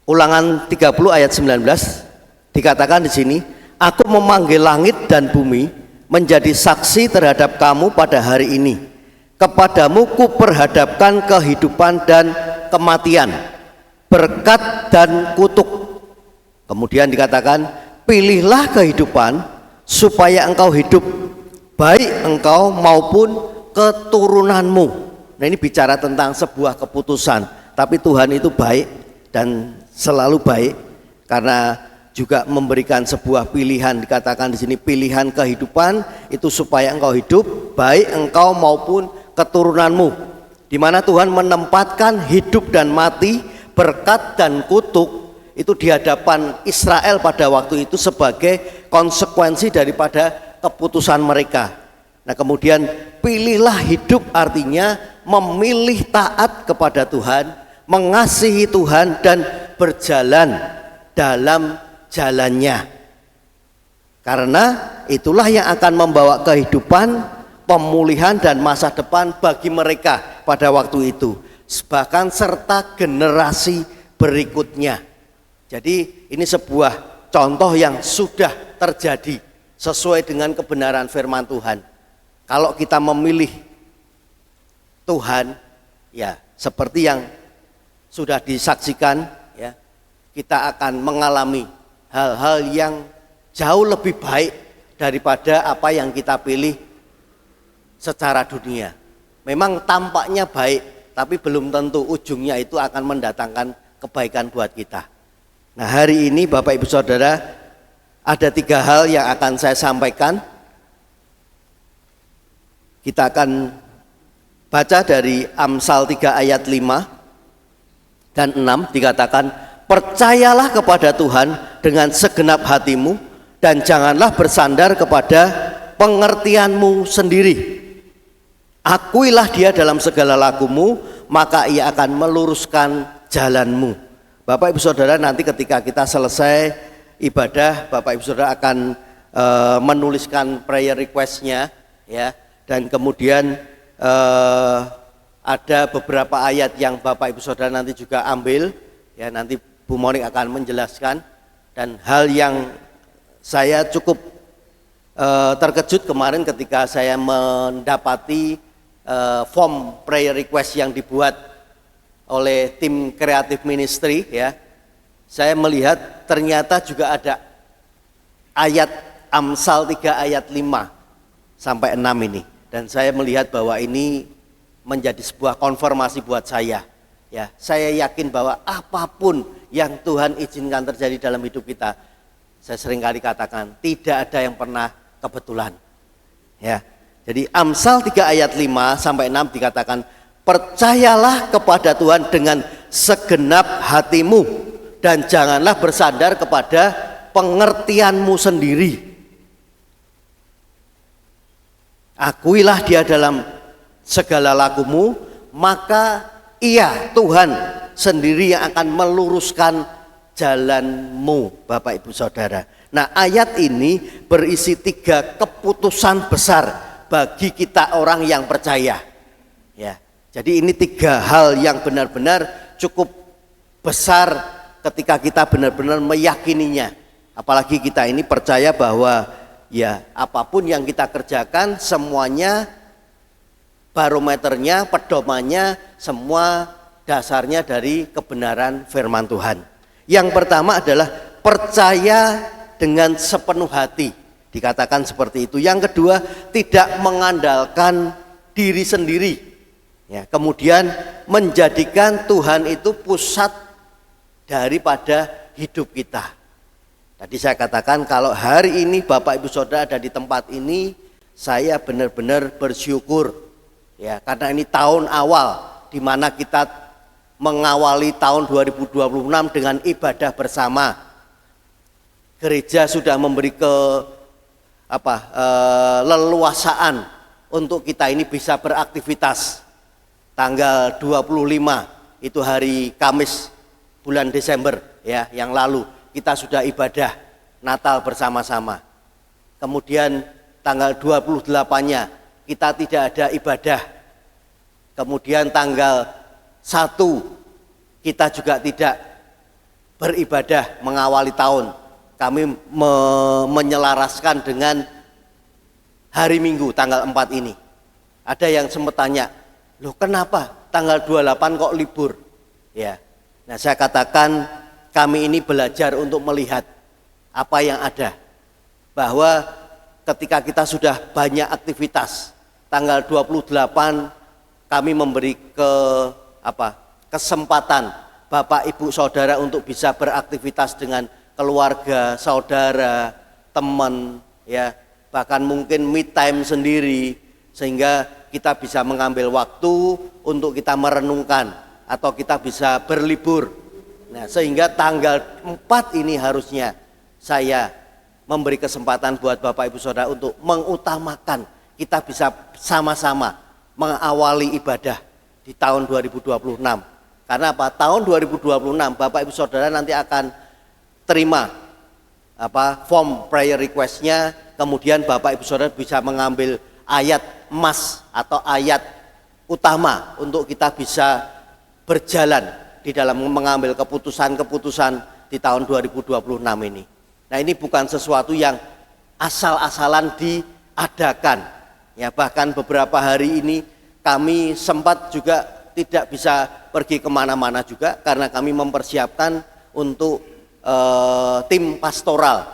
Ulangan 30 ayat 19 dikatakan di sini, aku memanggil langit dan bumi menjadi saksi terhadap kamu pada hari ini. Kepadamu kuperhadapkan kehidupan dan kematian, berkat dan kutuk. Kemudian dikatakan, pilihlah kehidupan supaya engkau hidup, baik engkau maupun keturunanmu. Nah, ini bicara tentang sebuah keputusan, tapi Tuhan itu baik dan selalu baik, karena juga memberikan sebuah pilihan. Dikatakan di sini pilihan kehidupan itu supaya engkau hidup, baik engkau maupun keturunanmu, di mana Tuhan menempatkan hidup dan mati, berkat dan kutuk itu di hadapan Israel pada waktu itu sebagai konsekuensi daripada keputusan mereka. Nah, kemudian pilihlah hidup artinya memilih taat kepada Tuhan, mengasihi Tuhan dan berjalan dalam jalannya. Karena itulah yang akan membawa kehidupan, pemulihan dan masa depan bagi mereka pada waktu itu, bahkan serta generasi berikutnya. Jadi ini sebuah contoh yang sudah terjadi sesuai dengan kebenaran firman Tuhan. Kalau kita memilih Tuhan, ya seperti yang sudah disaksikan, ya, kita akan mengalami hal-hal yang jauh lebih baik daripada apa yang kita pilih secara dunia. Memang tampaknya baik, tapi belum tentu ujungnya itu akan mendatangkan kebaikan buat kita. Nah, hari ini Bapak Ibu Saudara, ada 3 hal yang akan saya sampaikan. Kita akan baca dari Amsal 3 ayat 5 dan 6, dikatakan, percayalah kepada Tuhan dengan segenap hatimu dan janganlah bersandar kepada pengertianmu sendiri. Akuilah Dia dalam segala lakumu, maka Ia akan meluruskan jalanmu. Bapak Ibu Saudara, nanti ketika kita selesai ibadah, Bapak Ibu Saudara akan menuliskan prayer request-nya, ya, dan kemudian ada beberapa ayat yang Bapak Ibu Saudara nanti juga ambil, ya, nanti Bu Monik akan menjelaskan. Dan hal yang saya cukup terkejut kemarin ketika saya mendapati form prayer request yang dibuat oleh tim Creative Ministry, ya, saya melihat ternyata juga ada ayat Amsal 3 ayat 5 sampai 6 ini, dan saya melihat bahwa ini menjadi sebuah konfirmasi buat saya. Ya, saya yakin bahwa apapun yang Tuhan izinkan terjadi dalam hidup kita, saya seringkali katakan tidak ada yang pernah kebetulan. Ya, jadi Amsal 3 ayat 5 sampai 6 dikatakan, percayalah kepada Tuhan dengan segenap hatimu dan janganlah bersandar kepada pengertianmu sendiri. Akuilah Dia dalam segala lakumu, maka Ia, Tuhan sendiri yang akan meluruskan jalanmu, Bapak Ibu Saudara. Nah, ayat ini berisi 3 keputusan besar bagi kita orang yang percaya. Ya, jadi ini 3 hal yang benar-benar cukup besar ketika kita benar-benar meyakininya. Apalagi kita ini percaya bahwa ya apapun yang kita kerjakan semuanya barometernya, pedomannya semua dasarnya dari kebenaran firman Tuhan. Yang pertama adalah percaya dengan sepenuh hati, dikatakan seperti itu. Yang kedua, tidak mengandalkan diri sendiri. Ya, kemudian menjadikan Tuhan itu pusat daripada hidup kita. Tadi saya katakan kalau hari ini Bapak Ibu Saudara ada di tempat ini, saya benar-benar bersyukur. Ya, karena ini tahun awal di mana kita mengawali tahun 2026 dengan ibadah bersama. Gereja sudah memberi leluasaan untuk kita ini bisa beraktivitas. Tanggal 25 itu hari Kamis bulan Desember ya yang lalu kita sudah ibadah Natal bersama-sama. Kemudian tanggal 28-nya kita tidak ada ibadah. Kemudian tanggal 1 kita juga tidak beribadah mengawali tahun. Kami menyelaraskan dengan hari Minggu tanggal 4 ini. Ada yang sempat tanya, loh kenapa tanggal 28 kok libur? Ya, nah saya katakan kami ini belajar untuk melihat apa yang ada. Bahwa ketika kita sudah banyak aktivitas, tanggal 28 kami memberi kesempatan Bapak Ibu Saudara untuk bisa beraktivitas dengan keluarga, saudara, teman, ya, bahkan mungkin me time sendiri, sehingga kita bisa mengambil waktu untuk kita merenungkan atau kita bisa berlibur. Nah, sehingga tanggal 4 ini harusnya saya memberi kesempatan buat Bapak Ibu Saudara untuk mengutamakan kita bisa sama-sama mengawali ibadah di tahun 2026. Karena apa? Tahun 2026 Bapak Ibu Saudara nanti akan terima form prayer request-nya, kemudian Bapak Ibu Saudara bisa mengambil ayat emas atau ayat utama untuk kita bisa berjalan di dalam mengambil keputusan-keputusan di tahun 2026 ini. Nah, ini bukan sesuatu yang asal-asalan diadakan. Ya, bahkan beberapa hari ini kami sempat juga tidak bisa pergi kemana-mana juga karena kami mempersiapkan untuk tim pastoral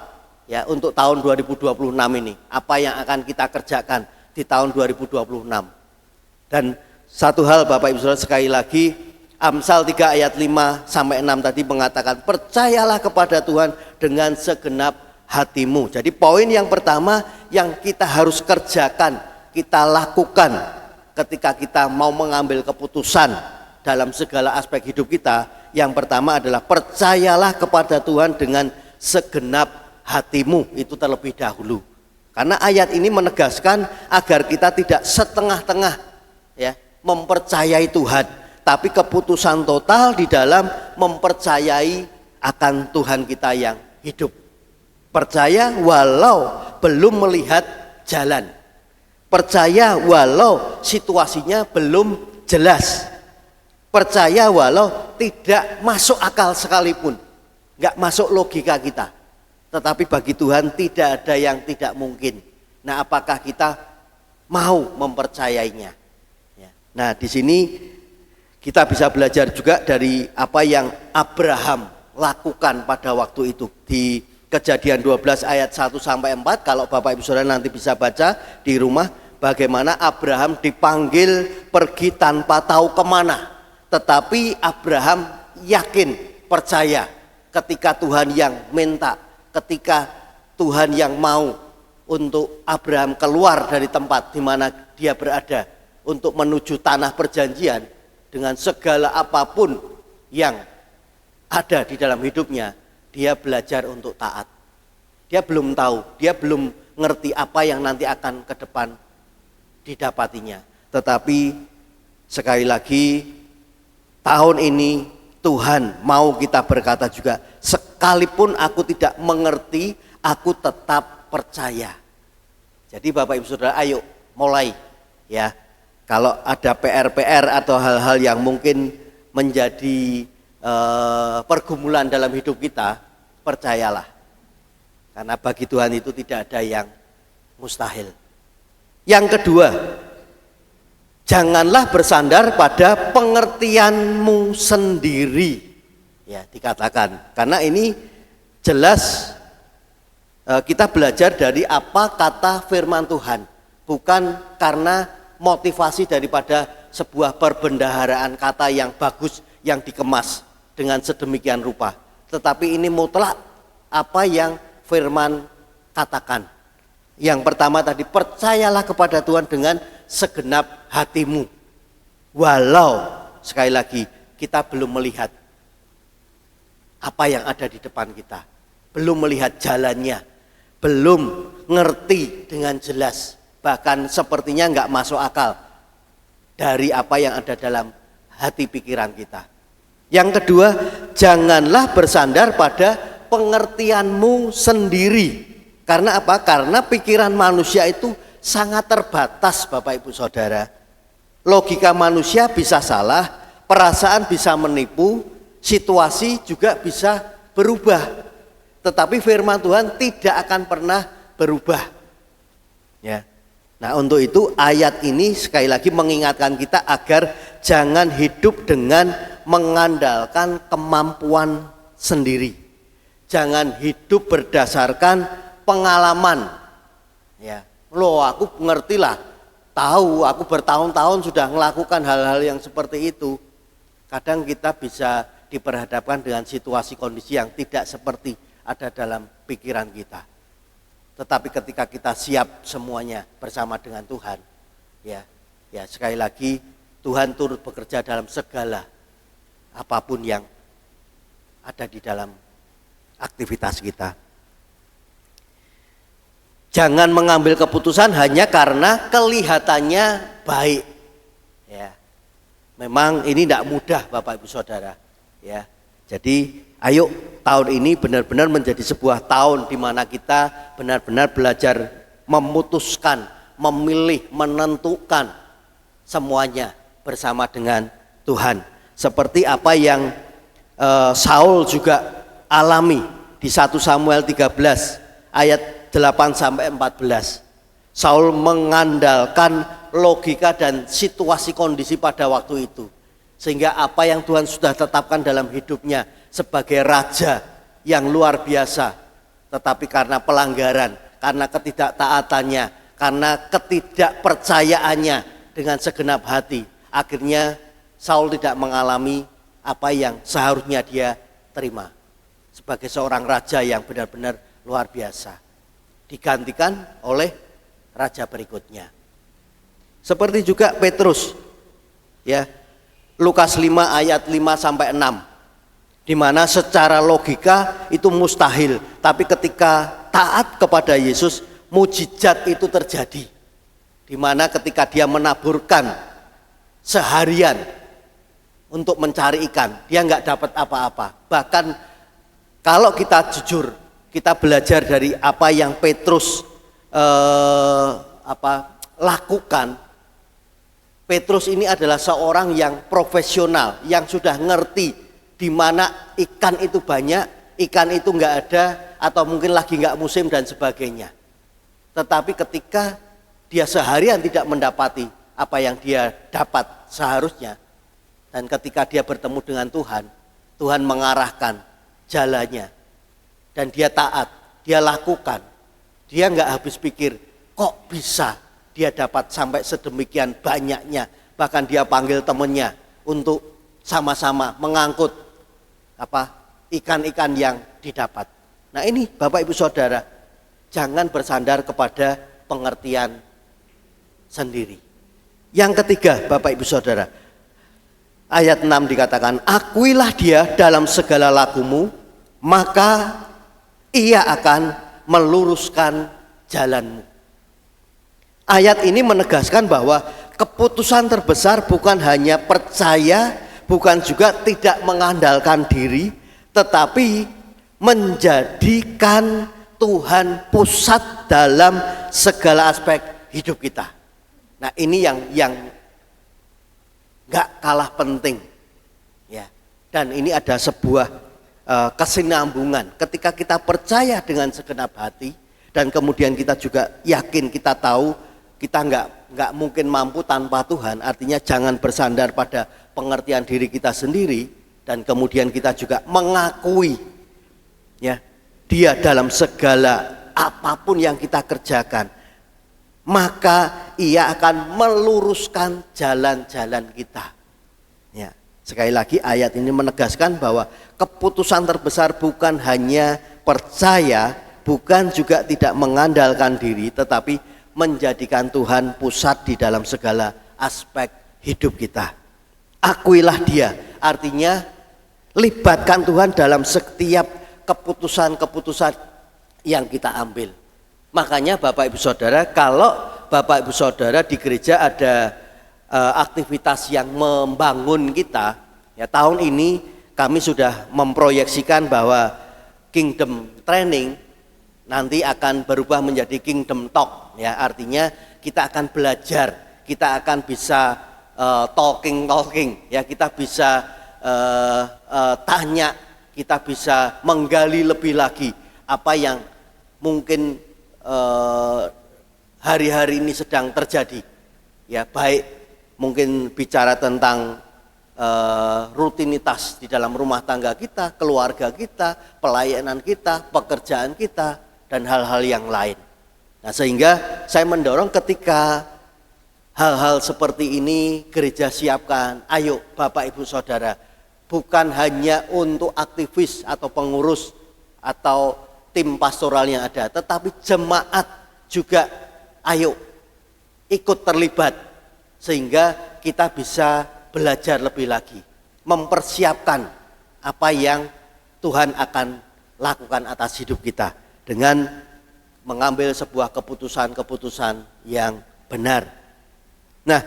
ya untuk tahun 2026 ini. Apa yang akan kita kerjakan di tahun 2026. Dan satu hal Bapak Ibu Saudara, sekali lagi Amsal 3 ayat 5 sampai 6 tadi mengatakan percayalah kepada Tuhan dengan segenap hatimu. Jadi poin yang pertama yang kita harus kerjakan, kita lakukan ketika kita mau mengambil keputusan dalam segala aspek hidup kita, yang pertama adalah percayalah kepada Tuhan dengan segenap hatimu, itu terlebih dahulu. Karena ayat ini menegaskan agar kita tidak setengah-tengah ya mempercayai Tuhan, tapi keputusan total di dalam mempercayai akan Tuhan kita yang hidup. Percaya walau belum melihat jalan. Percaya walau situasinya belum jelas. Percaya walau tidak masuk akal sekalipun, nggak masuk logika kita. Tetapi bagi Tuhan tidak ada yang tidak mungkin. Nah, apakah kita mau mempercayainya? Ya. Nah, di sini kita bisa belajar juga dari apa yang Abraham lakukan pada waktu itu di Kejadian 12 ayat 1 sampai 4. Kalau Bapak Ibu Saudara nanti bisa baca di rumah, bagaimana Abraham dipanggil pergi tanpa tahu kemana. Tetapi Abraham yakin, percaya ketika Tuhan yang minta, ketika Tuhan yang mau untuk Abraham keluar dari tempat di mana dia berada untuk menuju tanah perjanjian dengan segala apapun yang ada di dalam hidupnya, dia belajar untuk taat. Dia belum tahu, dia belum ngerti apa yang nanti akan ke depan didapatinya. Tetapi sekali lagi tahun ini Tuhan mau kita berkata juga, sekalipun aku tidak mengerti, aku tetap percaya. Jadi Bapak Ibu Saudara, ayo mulai ya. Kalau ada PR-PR atau hal-hal yang mungkin menjadi pergumulan dalam hidup kita, percayalah. Karena bagi Tuhan itu tidak ada yang mustahil. Yang kedua, janganlah bersandar pada pengertianmu sendiri. Ya, dikatakan. Karena ini jelas kita belajar dari apa kata firman Tuhan. Bukan karena motivasi daripada sebuah perbendaharaan kata yang bagus, yang dikemas dengan sedemikian rupa. Tetapi ini mutlak apa yang firman katakan. Yang pertama tadi, percayalah kepada Tuhan dengan segenap hatimu. Walau sekali lagi kita belum melihat apa yang ada di depan kita, belum melihat jalannya, belum ngerti dengan jelas, bahkan sepertinya nggak masuk akal dari apa yang ada dalam hati pikiran kita. Yang kedua, janganlah bersandar pada pengertianmu sendiri. Karena apa? Karena pikiran manusia itu sangat terbatas, Bapak Ibu Saudara. Logika manusia bisa salah, perasaan bisa menipu, situasi juga bisa berubah. Tetapi firman Tuhan tidak akan pernah berubah. Ya. Nah, untuk itu ayat ini sekali lagi mengingatkan kita agar jangan hidup dengan mengandalkan kemampuan sendiri. Jangan hidup berdasarkan pengalaman. Ya. Loh, aku ngerti lah, tahu, aku bertahun-tahun sudah melakukan hal-hal yang seperti itu. Kadang kita bisa diperhadapkan dengan situasi kondisi yang tidak seperti ada dalam pikiran kita. Tetapi ketika kita siap semuanya bersama dengan Tuhan, ya sekali lagi Tuhan turut bekerja dalam segala apapun yang ada di dalam aktivitas kita. Jangan mengambil keputusan hanya karena kelihatannya baik. Ya, memang ini tidak mudah, Bapak Ibu Saudara. Ya, jadi ayo tahun ini benar-benar menjadi sebuah tahun di mana kita benar-benar belajar memutuskan, memilih, menentukan semuanya bersama dengan Tuhan. Seperti apa yang Saul juga alami di 1 Samuel 13 ayat 8-14. Saul mengandalkan logika dan situasi kondisi pada waktu itu. Sehingga apa yang Tuhan sudah tetapkan dalam hidupnya sebagai raja yang luar biasa, tetapi karena pelanggaran, karena ketidaktaatannya, karena ketidakpercayaannya dengan segenap hati, akhirnya Saul tidak mengalami apa yang seharusnya dia terima sebagai seorang raja yang benar-benar luar biasa, digantikan oleh raja berikutnya. Seperti juga Petrus, ya, Lukas 5 ayat 5-6, di mana secara logika itu mustahil, tapi ketika taat kepada Yesus, mujizat itu terjadi. Di mana ketika dia menaburkan seharian untuk mencari ikan, dia nggak dapat apa-apa. Bahkan kalau kita jujur, kita belajar dari apa yang Petrus lakukan. Petrus ini adalah seorang yang profesional, yang sudah ngerti di mana ikan itu banyak, ikan itu nggak ada, atau mungkin lagi nggak musim dan sebagainya. Tetapi ketika dia seharian tidak mendapati apa yang dia dapat seharusnya, dan ketika dia bertemu dengan Tuhan, Tuhan mengarahkan jalannya, dan dia taat, dia lakukan. Dia nggak habis pikir, kok bisa dia dapat sampai sedemikian banyaknya. Bahkan dia panggil temannya untuk sama-sama mengangkut ikan-ikan yang didapat. Nah ini Bapak Ibu Saudara, jangan bersandar kepada pengertian sendiri. Yang ketiga Bapak Ibu Saudara, ayat 6 dikatakan, akuilah dia dalam segala lakumu, maka ia akan meluruskan jalanmu. Ayat ini menegaskan bahwa keputusan terbesar bukan hanya percaya, bukan juga tidak mengandalkan diri, tetapi menjadikan Tuhan pusat dalam segala aspek hidup kita. Nah, ini yang nggak kalah penting, ya. Dan ini ada sebuah kesinambungan. Ketika kita percaya dengan segenap hati, dan kemudian kita juga yakin, kita tahu kita nggak mungkin mampu tanpa Tuhan. Artinya jangan bersandar pada pengertian diri kita sendiri, dan kemudian kita juga mengakui, ya, Dia dalam segala apapun yang kita kerjakan, maka Ia akan meluruskan jalan-jalan kita. Ya, sekali lagi ayat ini menegaskan bahwa keputusan terbesar bukan hanya percaya, bukan juga tidak mengandalkan diri, tetapi menjadikan Tuhan pusat di dalam segala aspek hidup kita. Akuilah Dia, artinya libatkan Tuhan dalam setiap keputusan-keputusan yang kita ambil. Makanya Bapak Ibu Saudara, kalau Bapak Ibu Saudara di gereja ada aktivitas yang membangun kita, ya, tahun ini kami sudah memproyeksikan bahwa Kingdom Training nanti akan berubah menjadi Kingdom Talk, ya, artinya kita akan belajar, kita akan bisa talking, ya, kita bisa tanya, kita bisa menggali lebih lagi apa yang mungkin hari-hari ini sedang terjadi, ya, baik mungkin bicara tentang rutinitas di dalam rumah tangga kita, keluarga kita, pelayanan kita, pekerjaan kita, dan hal-hal yang lain. Nah, sehingga saya mendorong ketika hal-hal seperti ini gereja siapkan, ayo Bapak Ibu Saudara, bukan hanya untuk aktivis atau pengurus atau tim pastoral yang ada, tetapi jemaat juga ayo ikut terlibat, sehingga kita bisa belajar lebih lagi, mempersiapkan apa yang Tuhan akan lakukan atas hidup kita dengan mengambil sebuah keputusan-keputusan yang benar. Nah,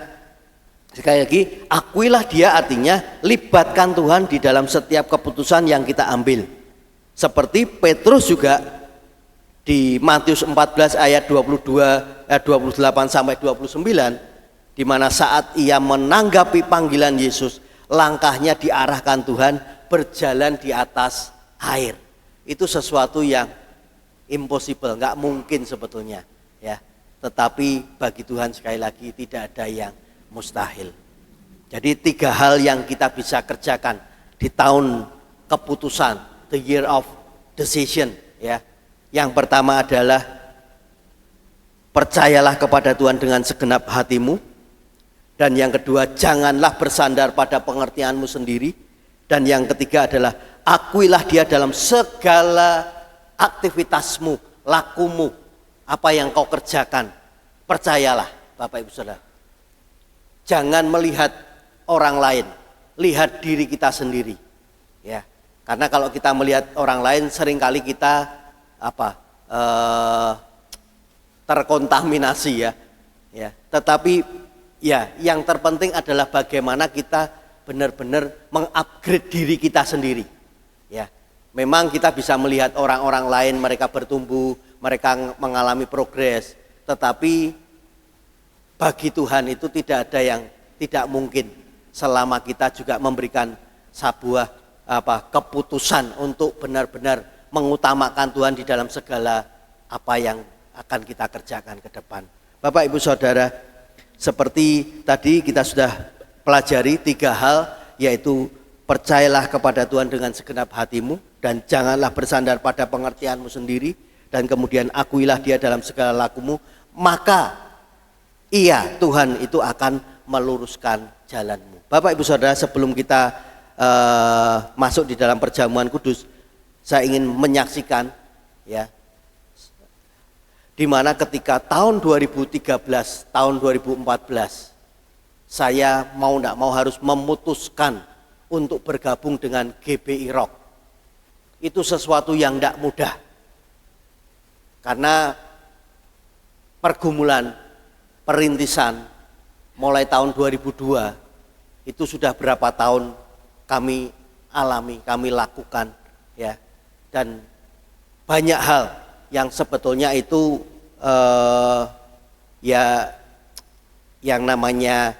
sekali lagi, akuilah Dia artinya libatkan Tuhan di dalam setiap keputusan yang kita ambil. Seperti Petrus juga di Matius 14 ayat 28 sampai 29, di mana saat ia menanggapi panggilan Yesus, langkahnya diarahkan Tuhan berjalan di atas air. Itu sesuatu yang impossible, nggak mungkin sebetulnya, ya. Tetapi bagi Tuhan sekali lagi tidak ada yang mustahil. Jadi 3 hal yang kita bisa kerjakan di tahun keputusan, the year of decision, ya. Yang pertama adalah percayalah kepada Tuhan dengan segenap hatimu, dan yang kedua janganlah bersandar pada pengertianmu sendiri, dan yang ketiga adalah akuilah Dia dalam segala aktivitasmu, lakumu, apa yang kau kerjakan. Percayalah Bapak Ibu Saudara. Jangan melihat orang lain, lihat diri kita sendiri, ya. Karena kalau kita melihat orang lain, seringkali kita terkontaminasi, ya. Tetapi ya, yang terpenting adalah bagaimana kita benar-benar mengupgrade diri kita sendiri, ya. Memang kita bisa melihat orang-orang lain, mereka bertumbuh, mereka mengalami progres, tetapi bagi Tuhan itu tidak ada yang tidak mungkin selama kita juga memberikan sebuah keputusan untuk benar-benar mengutamakan Tuhan di dalam segala apa yang akan kita kerjakan ke depan. Bapak Ibu Saudara, seperti tadi kita sudah pelajari 3 hal, yaitu percayalah kepada Tuhan dengan segenap hatimu, dan janganlah bersandar pada pengertianmu sendiri, dan kemudian akuilah Dia dalam segala lakumu, maka Ia, Tuhan itu akan meluruskan jalanmu. Bapak Ibu Saudara, sebelum kita masuk di dalam perjamuan kudus, saya ingin menyaksikan, ya, di mana ketika tahun 2013, tahun 2014, saya mau tidak mau harus memutuskan untuk bergabung dengan GBI Rock. Itu sesuatu yang tidak mudah, karena pergumulan perintisan mulai tahun 2002 itu sudah berapa tahun kami alami, kami lakukan ya. Dan banyak hal yang sebetulnya itu ya yang namanya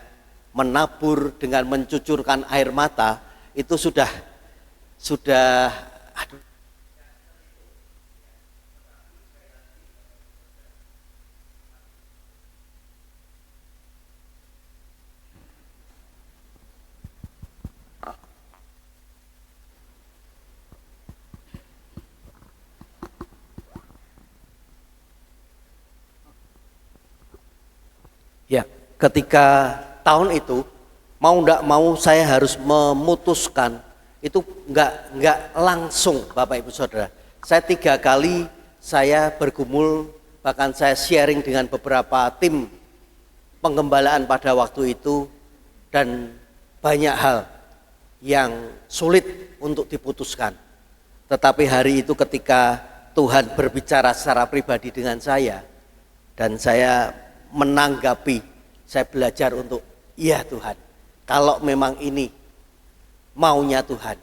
menabur dengan mencucurkan air mata itu sudah aduh. Ya, ketika tahun itu mau enggak mau saya harus memutuskan itu enggak langsung Bapak Ibu Saudara. Saya 3 kali saya bergumul, bahkan saya sharing dengan beberapa tim penggembalaan pada waktu itu, dan banyak hal yang sulit untuk diputuskan. Tetapi hari itu ketika Tuhan berbicara secara pribadi dengan saya dan saya menanggapi, saya belajar untuk iya Tuhan, kalau memang ini maunya Tuhan,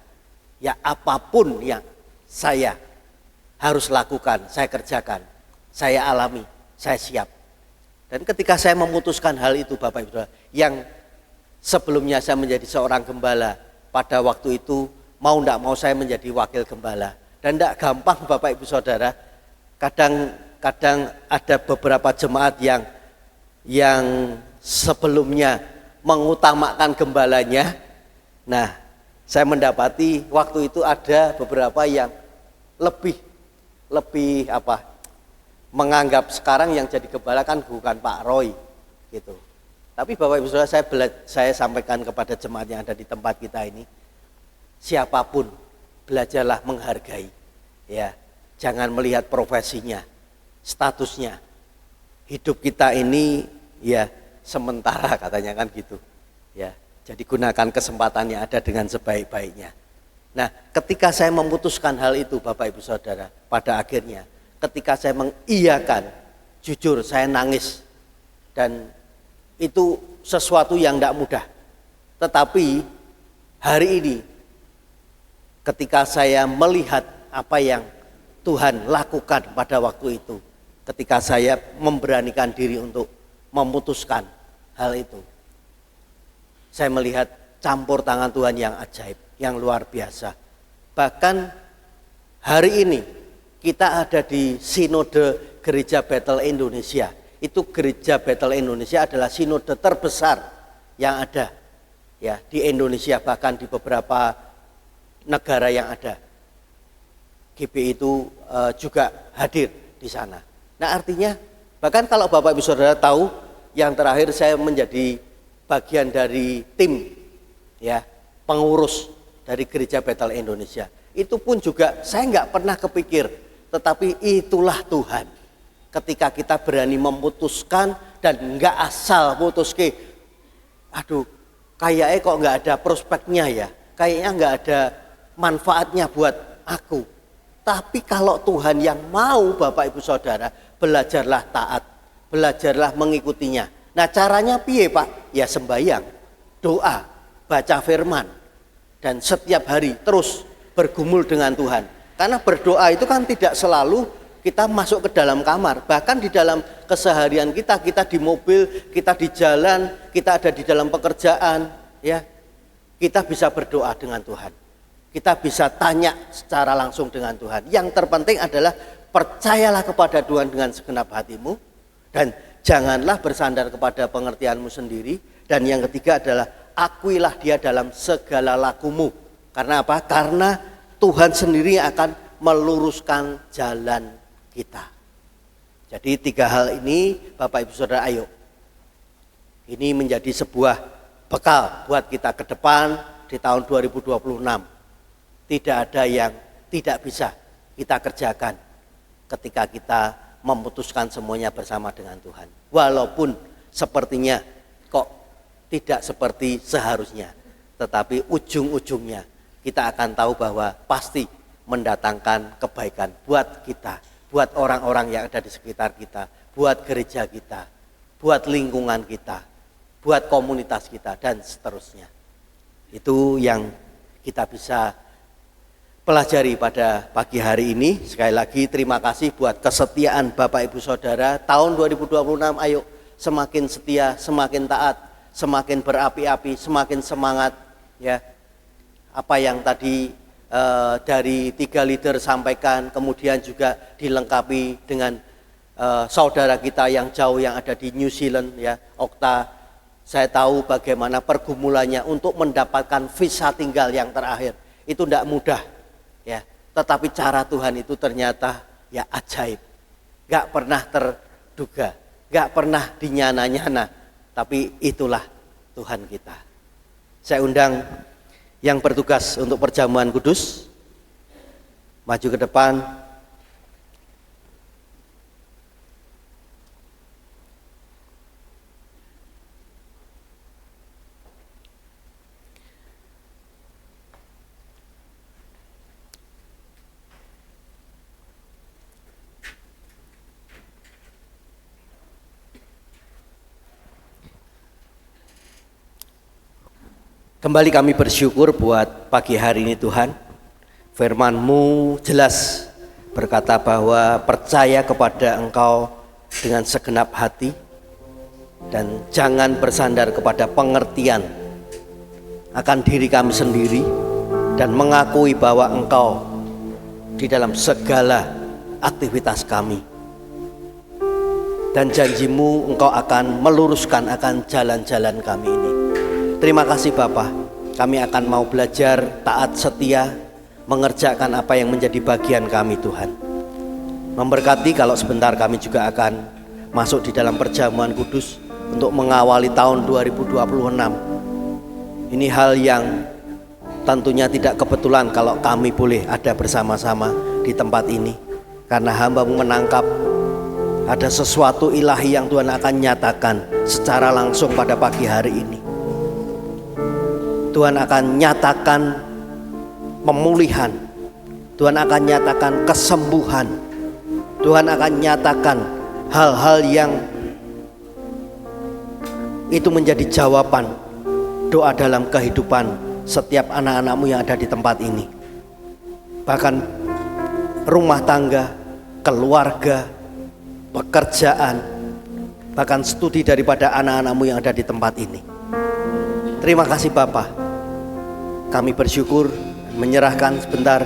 ya apapun yang saya harus lakukan, saya kerjakan, saya alami, saya siap. Dan ketika saya memutuskan hal itu Bapak Ibu, yang sebelumnya saya menjadi seorang gembala, pada waktu itu mau enggak mau saya menjadi wakil gembala. Dan enggak gampang Bapak Ibu Saudara, kadang ada beberapa jemaat yang sebelumnya mengutamakan gembalanya. Nah, saya mendapati waktu itu ada beberapa yang lebih menganggap sekarang yang jadi gembala kan bukan Pak Roy gitu. Tapi Bapak Ibu Saudara, saya sampaikan kepada jemaat yang ada di tempat kita ini, siapapun belajarlah menghargai ya. Jangan melihat profesinya, statusnya. Hidup kita ini ya sementara katanya kan gitu ya. Jadi gunakan kesempatan yang ada dengan sebaik-baiknya. Nah, ketika saya memutuskan hal itu Bapak Ibu Saudara, pada akhirnya ketika saya mengiyakan, jujur saya nangis. Dan itu sesuatu yang tidak mudah. Tetapi hari ini ketika saya melihat apa yang Tuhan lakukan pada waktu itu, ketika saya memberanikan diri untuk memutuskan hal itu, saya melihat campur tangan Tuhan yang ajaib, yang luar biasa. Bahkan hari ini kita ada di Sinode Gereja Bethel Indonesia. Itu Gereja Bethel Indonesia adalah sinode terbesar yang ada ya di Indonesia, bahkan di beberapa negara yang ada. GB itu juga hadir di sana. Nah, artinya bahkan kalau Bapak Ibu Saudara tahu, yang terakhir saya menjadi bagian dari tim ya pengurus dari Gereja Bethel Indonesia. Itu pun juga saya nggak pernah kepikir, tetapi itulah Tuhan. Ketika kita berani memutuskan dan nggak asal putuske, aduh kayaknya kok nggak ada prospeknya ya, kayaknya nggak ada manfaatnya buat aku. Tapi kalau Tuhan yang mau Bapak Ibu Saudara, belajarlah taat, belajarlah mengikutinya. Nah, caranya piye Pak? Ya sembahyang, doa, baca firman, dan setiap hari terus bergumul dengan Tuhan. Karena berdoa itu kan tidak selalu kita masuk ke dalam kamar, bahkan di dalam keseharian kita di mobil, kita di jalan, kita ada di dalam pekerjaan, ya kita bisa berdoa dengan Tuhan. Kita bisa tanya secara langsung dengan Tuhan. Yang terpenting adalah percayalah kepada Tuhan dengan segenap hatimu, dan janganlah bersandar kepada pengertianmu sendiri. Dan yang ketiga adalah akuilah Dia dalam segala lakumu. Karena apa? Karena Tuhan sendiri akan meluruskan jalan kita. Jadi 3 hal ini Bapak Ibu Saudara, ayo. Ini menjadi sebuah bekal buat kita ke depan di tahun 2026. Tidak ada yang tidak bisa kita kerjakan ketika kita memutuskan semuanya bersama dengan Tuhan. Walaupun sepertinya kok tidak seperti seharusnya, tetapi ujung-ujungnya kita akan tahu bahwa pasti mendatangkan kebaikan buat kita, buat orang-orang yang ada di sekitar kita, buat gereja kita, buat lingkungan kita, buat komunitas kita, dan seterusnya. Itu yang kita bisa pelajari pada pagi hari ini. Sekali lagi terima kasih buat kesetiaan Bapak Ibu Saudara. Tahun 2026 ayo semakin setia, semakin taat, semakin berapi-api, semakin semangat ya. Apa yang tadi dari 3 leader sampaikan, kemudian juga dilengkapi dengan saudara kita yang jauh yang ada di New Zealand ya, Okta. Saya tahu bagaimana pergumulannya untuk mendapatkan visa tinggal yang terakhir. Itu tidak mudah ya, tetapi cara Tuhan itu ternyata ya ajaib. Gak pernah terduga, gak pernah dinyana-nyana, tapi itulah Tuhan kita. Saya undang yang bertugas untuk perjamuan kudus maju ke depan. Kembali kami bersyukur buat pagi hari ini Tuhan. Firman-Mu jelas berkata bahwa percaya kepada Engkau dengan segenap hati dan jangan bersandar kepada pengertian akan diri kami sendiri, dan mengakui bahwa Engkau di dalam segala aktivitas kami. Dan janji-Mu Engkau akan meluruskan akan jalan-jalan kami ini. Terima kasih Bapa, kami akan mau belajar taat setia, mengerjakan apa yang menjadi bagian kami Tuhan. Memberkati kalau sebentar kami juga akan masuk di dalam perjamuan kudus untuk mengawali tahun 2026. Ini hal yang tentunya tidak kebetulan kalau kami boleh ada bersama-sama di tempat ini. Karena hamba-Mu menangkap ada sesuatu ilahi yang Tuhan akan nyatakan secara langsung pada pagi hari ini. Tuhan akan nyatakan pemulihan, Tuhan akan nyatakan kesembuhan, Tuhan akan nyatakan hal-hal yang itu menjadi jawaban doa dalam kehidupan setiap anak-anak-Mu yang ada di tempat ini. Bahkan rumah tangga, keluarga, pekerjaan, bahkan studi daripada anak-anak-Mu yang ada di tempat ini. Terima kasih Bapa. Kami bersyukur menyerahkan sebentar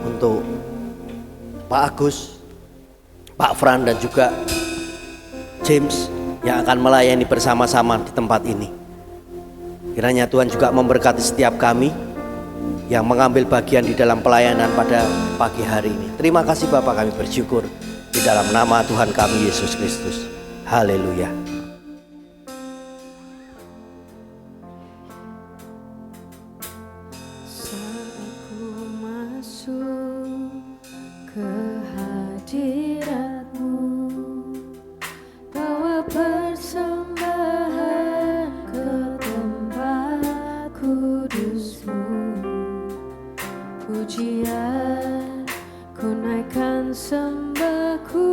untuk Pak Agus, Pak Fran dan juga James yang akan melayani bersama-sama di tempat ini. Kiranya Tuhan juga memberkati setiap kami yang mengambil bagian di dalam pelayanan pada pagi hari ini. Terima kasih Bapak, kami bersyukur di dalam nama Tuhan kami Yesus Kristus. Haleluya. Pujian ku naikkan, sembah ku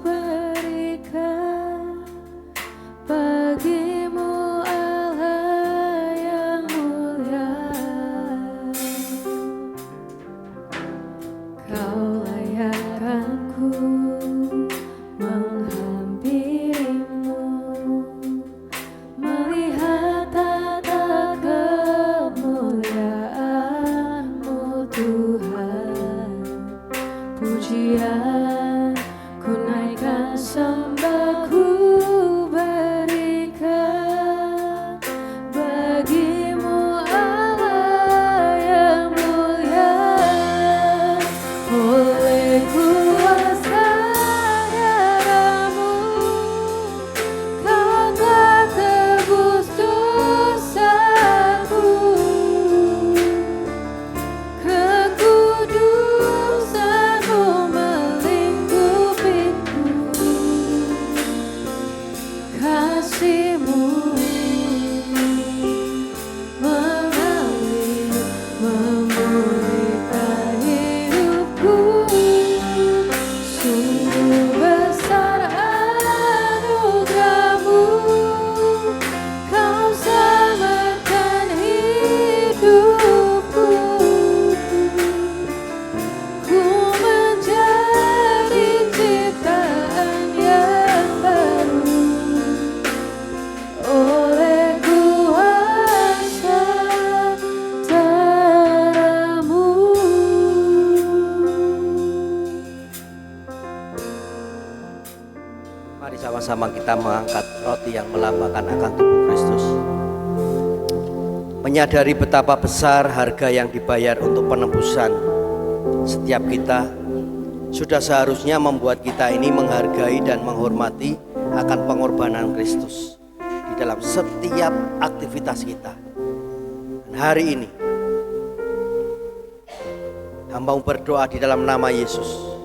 berikan bagimu Allah yang mulia. Kau layak ku menghampirimu, melihat tata kemuliaan Tuhan. Pujian sama-sama kita mengangkat roti yang melambangkan akan tubuh Kristus. Menyadari betapa besar harga yang dibayar untuk penebusan setiap kita, sudah seharusnya membuat kita ini menghargai dan menghormati akan pengorbanan Kristus di dalam setiap aktivitas kita. Dan hari ini hamba berdoa di dalam nama Yesus.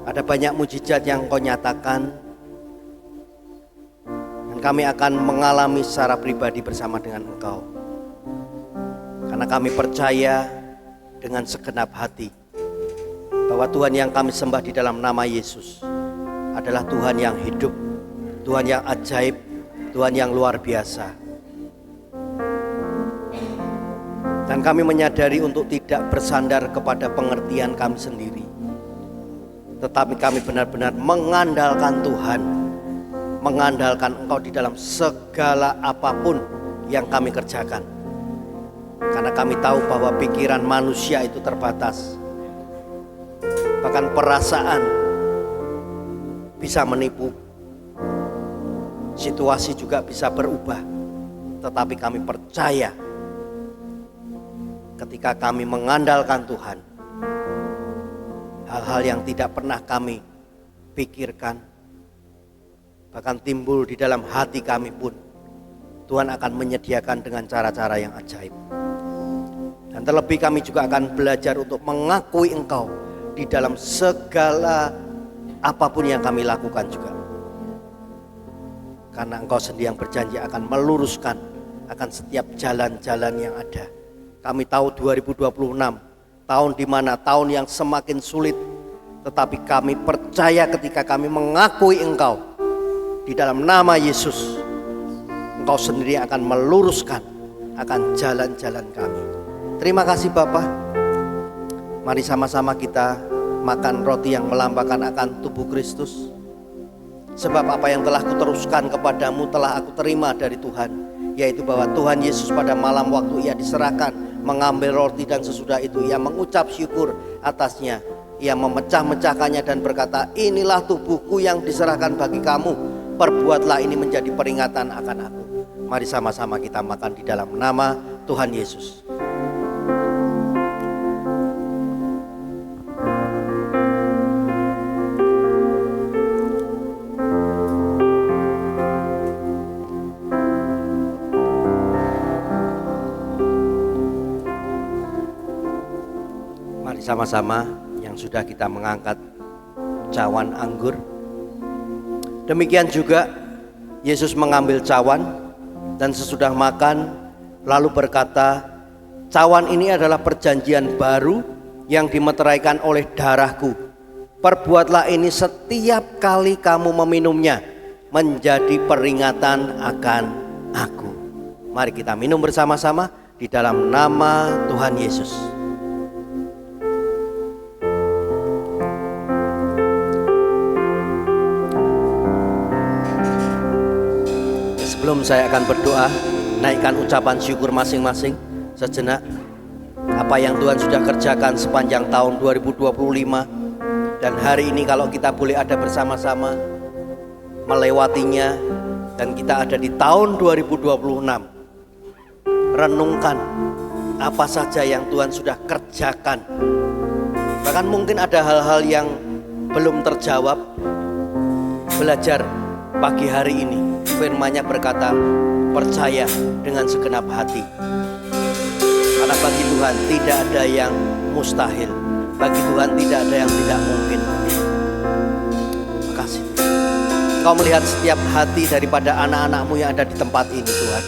Ada banyak mujizat yang Kau nyatakan, dan kami akan mengalami secara pribadi bersama dengan Engkau. Karena kami percaya dengan segenap hati bahwa Tuhan yang kami sembah di dalam nama Yesus adalah Tuhan yang hidup, Tuhan yang ajaib, Tuhan yang luar biasa. Dan kami menyadari untuk tidak bersandar kepada pengertian kami sendiri, tetapi kami benar-benar mengandalkan Tuhan, mengandalkan Engkau di dalam segala apapun yang kami kerjakan. Karena kami tahu bahwa pikiran manusia itu terbatas, bahkan perasaan bisa menipu, situasi juga bisa berubah. Tetapi kami percaya ketika kami mengandalkan Tuhan, hal-hal yang tidak pernah kami pikirkan, bahkan timbul di dalam hati kami pun, Tuhan akan menyediakan dengan cara-cara yang ajaib. Dan terlebih kami juga akan belajar untuk mengakui Engkau di dalam segala apapun yang kami lakukan juga. Karena Engkau sendiri yang berjanji akan meluruskan akan setiap jalan-jalan yang ada. Kami tahu 2026 tahun di mana tahun yang semakin sulit, tetapi kami percaya ketika kami mengakui Engkau di dalam nama Yesus, Engkau sendiri akan meluruskan akan jalan-jalan kami. Terima kasih Bapa. Mari sama-sama kita makan roti yang melambangkan akan tubuh Kristus. Sebab apa yang telah kuteruskan kepadamu telah aku terima dari Tuhan, yaitu bahwa Tuhan Yesus pada malam waktu Ia diserahkan mengambil roti dan sesudah itu Ia mengucap syukur atasnya. Ia memecah-mecahkannya dan berkata, inilah tubuhku yang diserahkan bagi kamu. Perbuatlah ini menjadi peringatan akan aku. Mari sama-sama kita makan di dalam nama Tuhan Yesus. Sama-sama yang sudah kita mengangkat cawan anggur. Demikian juga Yesus mengambil cawan dan sesudah makan lalu berkata, cawan ini adalah perjanjian baru yang dimeteraikan oleh darahku. Perbuatlah ini setiap kali kamu meminumnya menjadi peringatan akan aku. Mari kita minum bersama-sama di dalam nama Tuhan Yesus. Sebelum saya akan berdoa, naikkan ucapan syukur masing-masing sejenak. Apa yang Tuhan sudah kerjakan sepanjang tahun 2025. Dan hari ini kalau kita boleh ada bersama-sama melewatinya, dan kita ada di tahun 2026. Renungkan apa saja yang Tuhan sudah kerjakan. Bahkan mungkin ada hal-hal yang belum terjawab. Belajar pagi hari ini. Firman-Nya berkata, percaya dengan segenap hati. Karena bagi Tuhan tidak ada yang mustahil. Bagi Tuhan tidak ada yang tidak mungkin. Terima kasih. Engkau melihat setiap hati daripada anak-anak-Mu yang ada di tempat ini, Tuhan.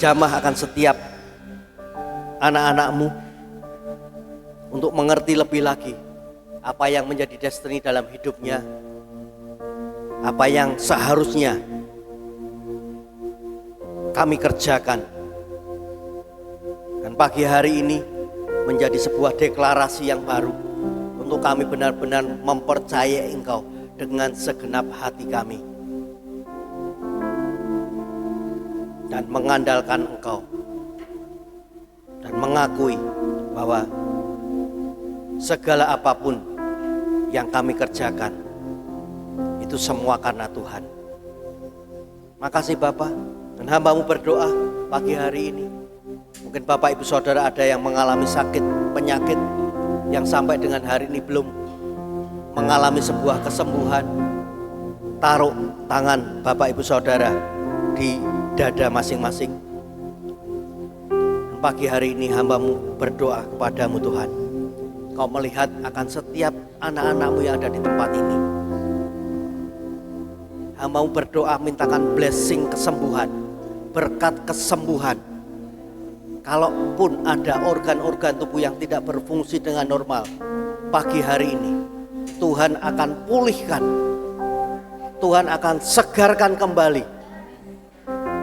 Jamah akan setiap anak-anak-Mu untuk mengerti lebih lagi apa yang menjadi destiny dalam hidupnya, apa yang seharusnya kami kerjakan. Dan pagi hari ini menjadi sebuah deklarasi yang baru untuk kami benar-benar mempercayai Engkau dengan segenap hati kami dan mengandalkan Engkau dan mengakui bahwa segala apapun yang kami kerjakan, itu semua karena Tuhan. Makasih Bapak, dan hamba-Mu berdoa pagi hari ini. Mungkin Bapak Ibu Saudara ada yang mengalami sakit, penyakit, yang sampai dengan hari ini belum mengalami sebuah kesembuhan. Taruh tangan Bapak Ibu Saudara di dada masing-masing. Pagi hari ini hamba-Mu berdoa kepadamu Tuhan. Kau melihat akan setiap anak-anak-Mu yang ada di tempat ini. Hamba-Mu berdoa mintakan blessing kesembuhan, berkat kesembuhan. Kalaupun ada organ-organ tubuh yang tidak berfungsi dengan normal, pagi hari ini Tuhan akan pulihkan, Tuhan akan segarkan kembali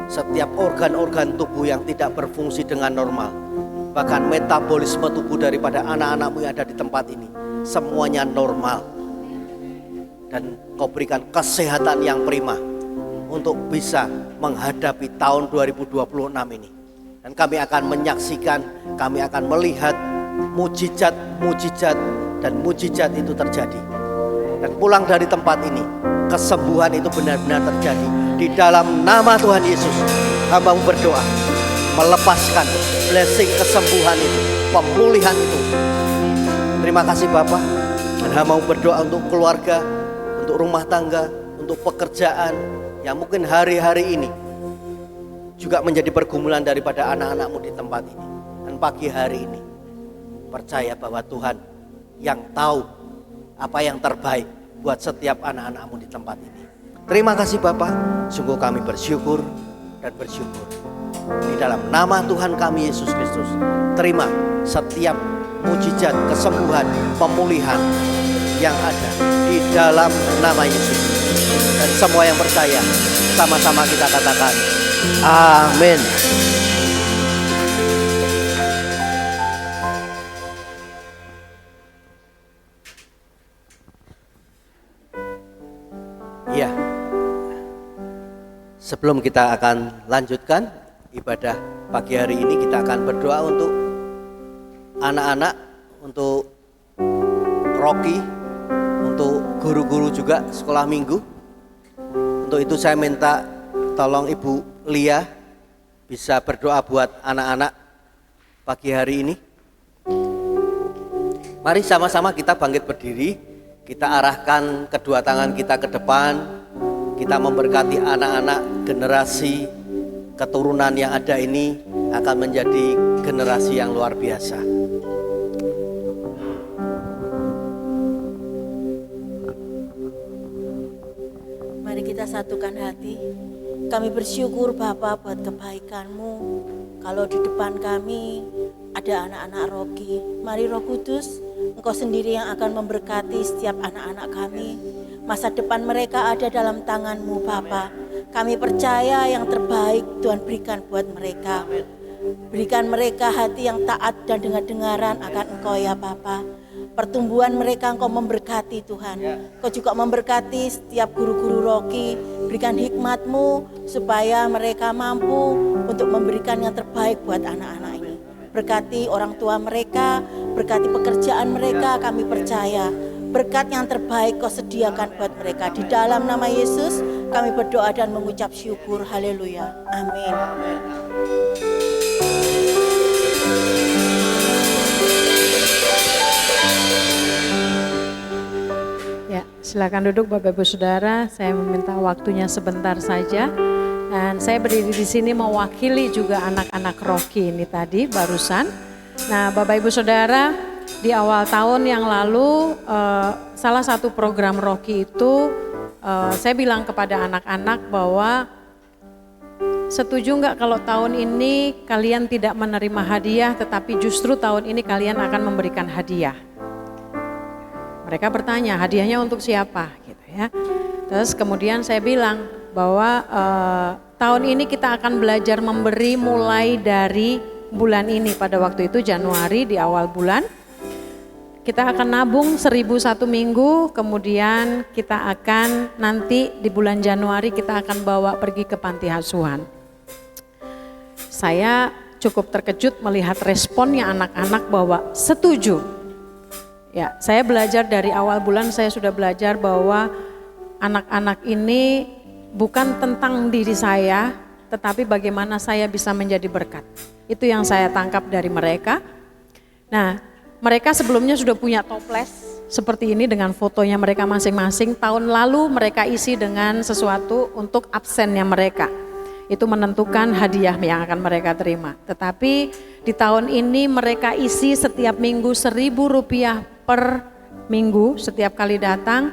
setiap organ-organ tubuh yang tidak berfungsi dengan normal. Bahkan metabolisme tubuh daripada anak-anak-Mu yang ada di tempat ini semuanya normal. Dan Kau berikan kesehatan yang prima untuk bisa menghadapi tahun 2026 ini. Dan kami akan menyaksikan, kami akan melihat mujizat-mujizat dan mujizat itu terjadi. Dan pulang dari tempat ini, kesembuhan itu benar-benar terjadi. Di dalam nama Tuhan Yesus, hamba-Mu berdoa, melepaskan blessing kesembuhan itu, pemulihan itu. Terima kasih Bapak. Dan hamba-Mu berdoa untuk keluarga, untuk rumah tangga, untuk pekerjaan yang mungkin hari-hari ini juga menjadi pergumulan daripada anak-anak-Mu di tempat ini. Dan pagi hari ini percaya bahwa Tuhan yang tahu apa yang terbaik buat setiap anak-anak-Mu di tempat ini. Terima kasih Bapak, sungguh kami bersyukur dan bersyukur. Di dalam nama Tuhan kami Yesus Kristus, terima setiap mujizat, kesembuhan, pemulihan yang ada di dalam nama Yesus. Dan semua yang percaya, sama-sama kita katakan amin. Ya, sebelum kita akan lanjutkan ibadah pagi hari ini, kita akan berdoa untuk anak-anak, untuk Rocky, untuk guru-guru juga sekolah minggu. Untuk itu saya minta tolong Ibu Lia bisa berdoa buat anak-anak pagi hari ini. Mari sama-sama kita bangkit berdiri. Kita arahkan kedua tangan kita ke depan. Kita memberkati anak-anak, generasi keturunan yang ada ini akan menjadi generasi yang luar biasa. Mari kita satukan hati. Kami bersyukur Bapa buat kebaikan-Mu. Kalau di depan kami ada anak-anak Rocky, mari Roh Kudus, Engkau sendiri yang akan memberkati setiap anak-anak kami. Masa depan mereka ada dalam tangan-Mu Bapa. Kami percaya yang terbaik Tuhan berikan buat mereka. Berikan mereka hati yang taat dan dengar-dengaran akan Engkau ya Bapa. Pertumbuhan mereka Engkau memberkati Tuhan. Engkau juga memberkati setiap guru-guru Rocky. Berikan hikmat-Mu supaya mereka mampu untuk memberikan yang terbaik buat anak-anak ini. Berkati orang tua mereka, berkati pekerjaan mereka, kami percaya berkat yang terbaik Kau sediakan buat mereka. Di dalam nama Yesus kami berdoa dan mengucap syukur. Haleluya. Amin. Ya, silakan duduk Bapak Ibu Saudara. Saya meminta waktunya sebentar saja. Dan saya berdiri di sini mewakili juga anak-anak Rocky ini tadi barusan. Nah, Bapak Ibu Saudara, di awal tahun yang lalu salah satu program Rocky itu saya bilang kepada anak-anak bahwa setuju nggak kalau tahun ini kalian tidak menerima hadiah, tetapi justru tahun ini kalian akan memberikan hadiah. Mereka bertanya hadiahnya untuk siapa gitu ya. Terus kemudian saya bilang bahwa tahun ini kita akan belajar memberi mulai dari bulan ini. Pada waktu itu Januari di awal bulan kita akan nabung 1.001 minggu, kemudian kita akan nanti di bulan Januari kita akan bawa pergi ke panti asuhan. Saya cukup terkejut melihat responnya anak-anak bahwa setuju. Ya, saya belajar dari awal bulan, saya sudah belajar bahwa anak-anak ini bukan tentang diri saya, tetapi bagaimana saya bisa menjadi berkat. Itu yang saya tangkap dari mereka. Nah, mereka sebelumnya sudah punya toples seperti ini dengan fotonya mereka masing-masing. Tahun lalu mereka isi dengan sesuatu untuk absennya mereka. Itu menentukan hadiah yang akan mereka terima. Tetapi di tahun ini mereka isi setiap minggu Rp1.000 per minggu setiap kali datang,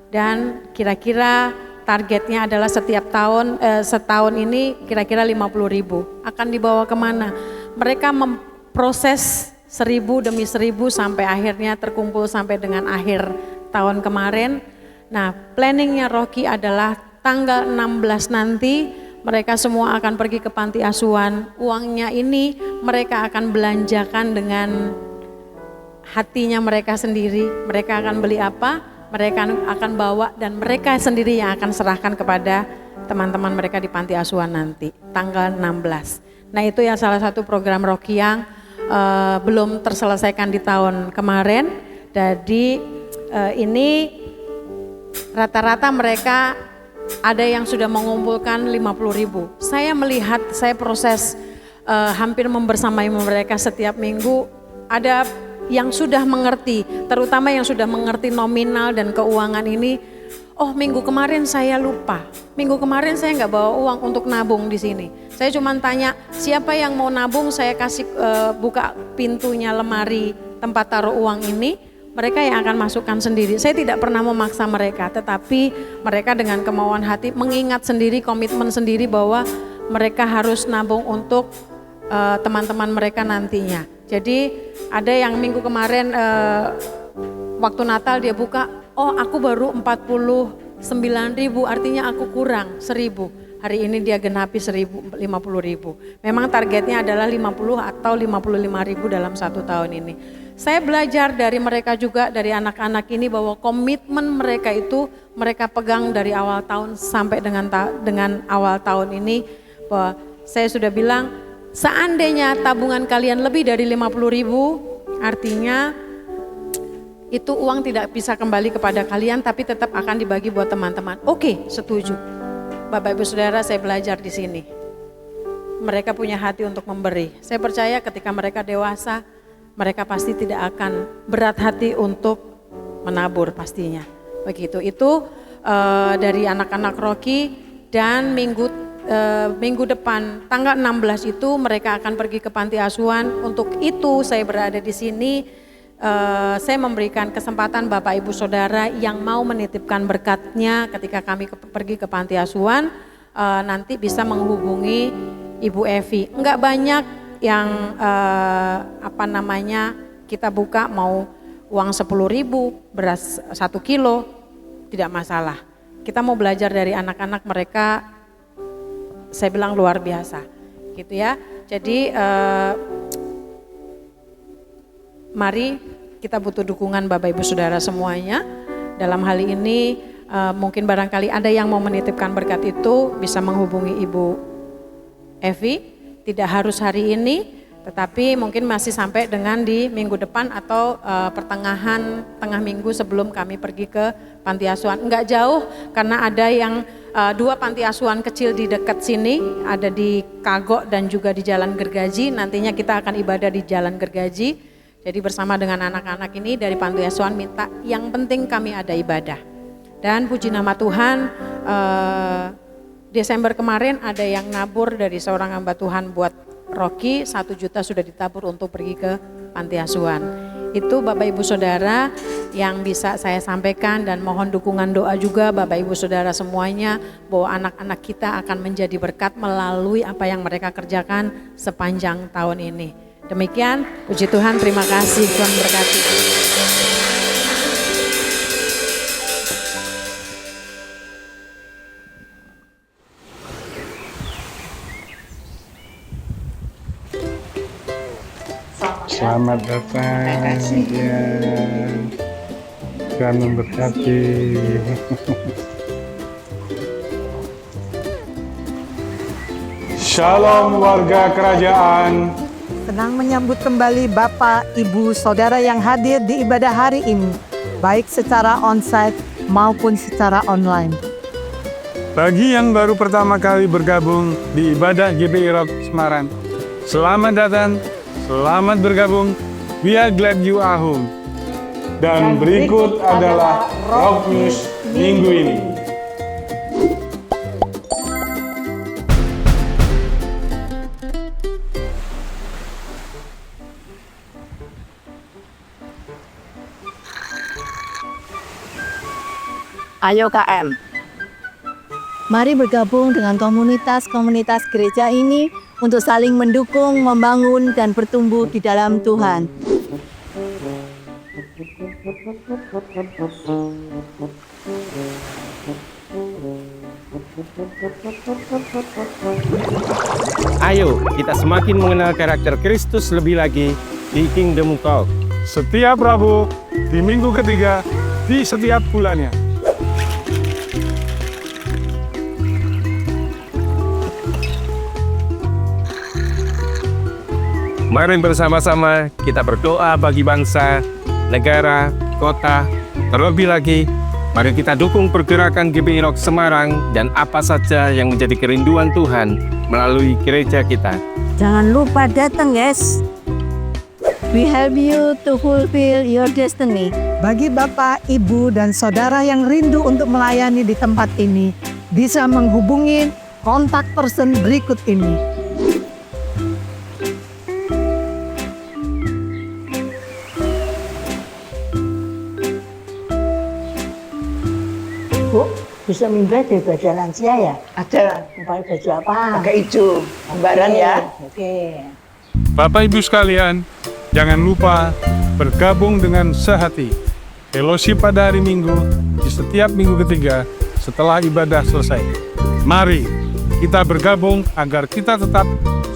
dan kira-kira targetnya adalah setiap tahun setahun ini kira-kira 50.000 akan dibawa kemana. Mereka memproses 1.000 demi 1.000 sampai akhirnya terkumpul sampai dengan akhir tahun kemarin. Nah, planningnya Rocky adalah tanggal 16 nanti mereka semua akan pergi ke panti asuhan. Uangnya ini mereka akan belanjakan dengan hatinya mereka sendiri. Mereka akan beli apa, mereka akan bawa, dan mereka sendiri yang akan serahkan kepada teman-teman mereka di panti asuhan nanti, tanggal 16. Nah, itu ya salah satu program Rocky yang belum terselesaikan di tahun kemarin. Jadi ini rata-rata mereka ada yang sudah mengumpulkan 50.000. Saya melihat, saya proses hampir membersamai mereka setiap minggu. Ada yang sudah mengerti, terutama yang sudah mengerti nominal dan keuangan ini. Oh, minggu kemarin saya lupa, minggu kemarin saya nggak bawa uang untuk nabung di sini. Saya cuma tanya siapa yang mau nabung, saya kasih buka pintunya lemari tempat taruh uang ini, mereka yang akan masukkan sendiri. Saya tidak pernah memaksa mereka, tetapi mereka dengan kemauan hati mengingat sendiri, komitmen sendiri bahwa mereka harus nabung untuk teman-teman mereka nantinya. Jadi ada yang minggu kemarin waktu Natal dia buka, oh aku baru 49.000, artinya aku kurang 1.000. Hari ini dia genapi 50.000. Memang targetnya adalah 50 atau 55.000 dalam satu tahun ini. Saya belajar dari mereka juga, dari anak-anak ini, bahwa komitmen mereka itu mereka pegang dari awal tahun sampai dengan awal tahun ini. Bahwa saya sudah bilang, seandainya tabungan kalian lebih dari 50.000, artinya itu uang tidak bisa kembali kepada kalian, tapi tetap akan dibagi buat teman-teman. Oke, setuju. Bapak Ibu Saudara, saya belajar di sini. Mereka punya hati untuk memberi. Saya percaya ketika mereka dewasa, mereka pasti tidak akan berat hati untuk menabur pastinya. Begitu. Itu dari anak-anak Rocky, dan minggu depan tanggal 16 itu mereka akan pergi ke panti asuhan. Untuk itu saya berada di sini. Saya memberikan kesempatan Bapak Ibu Saudara yang mau menitipkan berkatnya ketika kami pergi ke panti asuhan, nanti bisa menghubungi Ibu Evi. Enggak banyak yang kita buka, mau uang 10.000, beras 1 kilo, tidak masalah. Kita mau belajar dari anak-anak mereka, saya bilang luar biasa gitu ya. Jadi mari kita butuh dukungan Bapak Ibu Saudara semuanya. Dalam hal ini mungkin barangkali ada yang mau menitipkan berkat itu, bisa menghubungi Ibu Evi. Tidak harus hari ini, tetapi mungkin masih sampai dengan di minggu depan atau tengah minggu sebelum kami pergi ke panti asuhan. Enggak jauh, karena ada yang 2 panti asuhan kecil di dekat sini, ada di Kagok dan juga di Jalan Gergaji. Nantinya kita akan ibadah di Jalan Gergaji. Jadi bersama dengan anak-anak ini dari panti asuhan minta, yang penting kami ada ibadah. Dan puji nama Tuhan, Desember kemarin ada yang nabur dari seorang hamba Tuhan buat Rocky, 1 juta sudah ditabur untuk pergi ke panti asuhan. Itu Bapak Ibu Saudara yang bisa saya sampaikan, dan mohon dukungan doa juga Bapak Ibu Saudara semuanya, bahwa anak-anak kita akan menjadi berkat melalui apa yang mereka kerjakan sepanjang tahun ini. Demikian, puji Tuhan, terima kasih, Tuhan berkati. Selamat datang, ya. Tuhan memberkati. Shalom warga kerajaan. senang menyambut kembali Bapak, Ibu, Saudara yang hadir di ibadah hari ini, baik secara onsite maupun secara online. Bagi yang baru pertama kali bergabung di ibadah GPI Rock Semarang, selamat datang, selamat bergabung, we are glad you are home. Dan berikut adalah Rock News minggu ini. Ayo KM, mari bergabung dengan komunitas-komunitas gereja ini untuk saling mendukung, membangun, dan bertumbuh di dalam Tuhan. Ayo, kita semakin mengenal karakter Kristus lebih lagi di Kingdom Talk. Setiap Rabu, di minggu ketiga, di setiap bulannya. Mari bersama-sama kita berdoa bagi bangsa, negara, kota, terlebih lagi, mari kita dukung pergerakan GPI Rock Semarang dan apa saja yang menjadi kerinduan Tuhan melalui gereja kita. Jangan lupa datang, guys. We help you to fulfill your destiny. Bagi Bapak, Ibu, dan Saudara yang rindu untuk melayani di tempat ini, bisa menghubungi kontak person berikut ini. Bu, bisa mimpi ada baju lansia ya? Ada. Pakai baju apa? Pakai hijau. Lembaran ya? Oke. Bapak Ibu sekalian, jangan lupa bergabung dengan sehati. Fellowship pada hari Minggu di setiap minggu ketiga setelah ibadah selesai. Mari kita bergabung agar kita tetap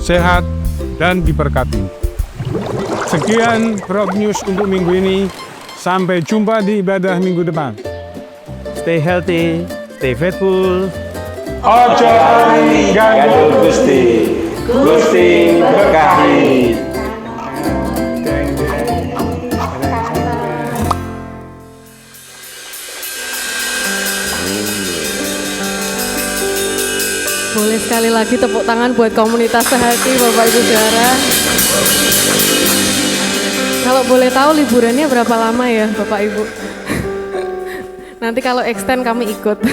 sehat dan diberkati. Sekian Rock News untuk minggu ini. Sampai jumpa di ibadah minggu depan. Stay healthy, stay faithful. Ojo ninggalin Gusti, Gusti berkahi. Boleh sekali lagi tepuk tangan buat komunitas sehati Bapak Ibu Saudara. Kalau boleh tahu liburannya berapa lama ya Bapak Ibu? Nanti kalau extend kami ikut.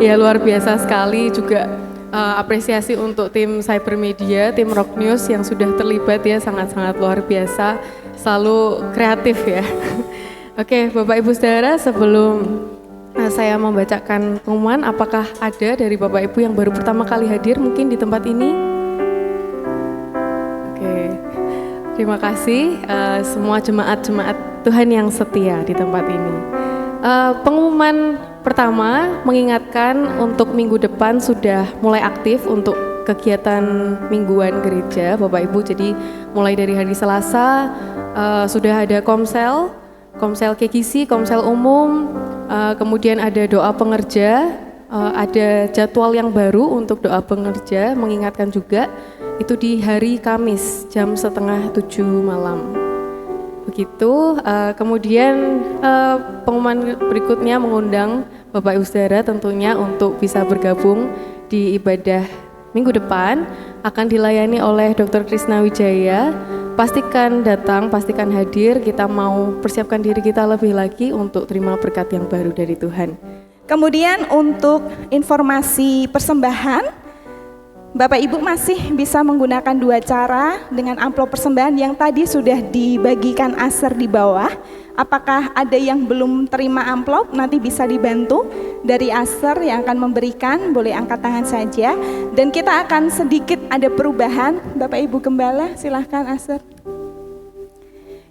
Ya luar biasa sekali juga apresiasi untuk tim Cybermedia, tim Rock News yang sudah terlibat ya sangat-sangat luar biasa, selalu kreatif ya. Oke Bapak Ibu Saudara, sebelum saya membacakan pengumuman, apakah ada dari Bapak Ibu yang baru pertama kali hadir mungkin di tempat ini? Oke, terima kasih semua jemaat-jemaat Tuhan yang setia di tempat ini. Pengumuman pertama mengingatkan untuk minggu depan sudah mulai aktif untuk kegiatan mingguan gereja Bapak Ibu. Jadi mulai dari hari Selasa sudah ada komsel KKC, komsel umum, kemudian ada doa pengerja, ada jadwal yang baru untuk doa pengerja, mengingatkan juga itu di hari Kamis jam 6:30 malam. Begitu, kemudian pengumuman berikutnya mengundang Bapak Ibu Saudara tentunya untuk bisa bergabung di ibadah minggu depan, akan dilayani oleh Dr. Krisna Wijaya. Pastikan datang, pastikan hadir, kita mau persiapkan diri kita lebih lagi untuk terima berkat yang baru dari Tuhan. Kemudian untuk informasi persembahan, Bapak Ibu masih bisa menggunakan 2 cara dengan amplop persembahan yang tadi sudah dibagikan Aser di bawah. Apakah ada yang belum terima amplop? Nanti bisa dibantu dari Aser yang akan memberikan, boleh angkat tangan saja. Dan kita akan sedikit ada perubahan. Bapak Ibu Gembala, silahkan Aser.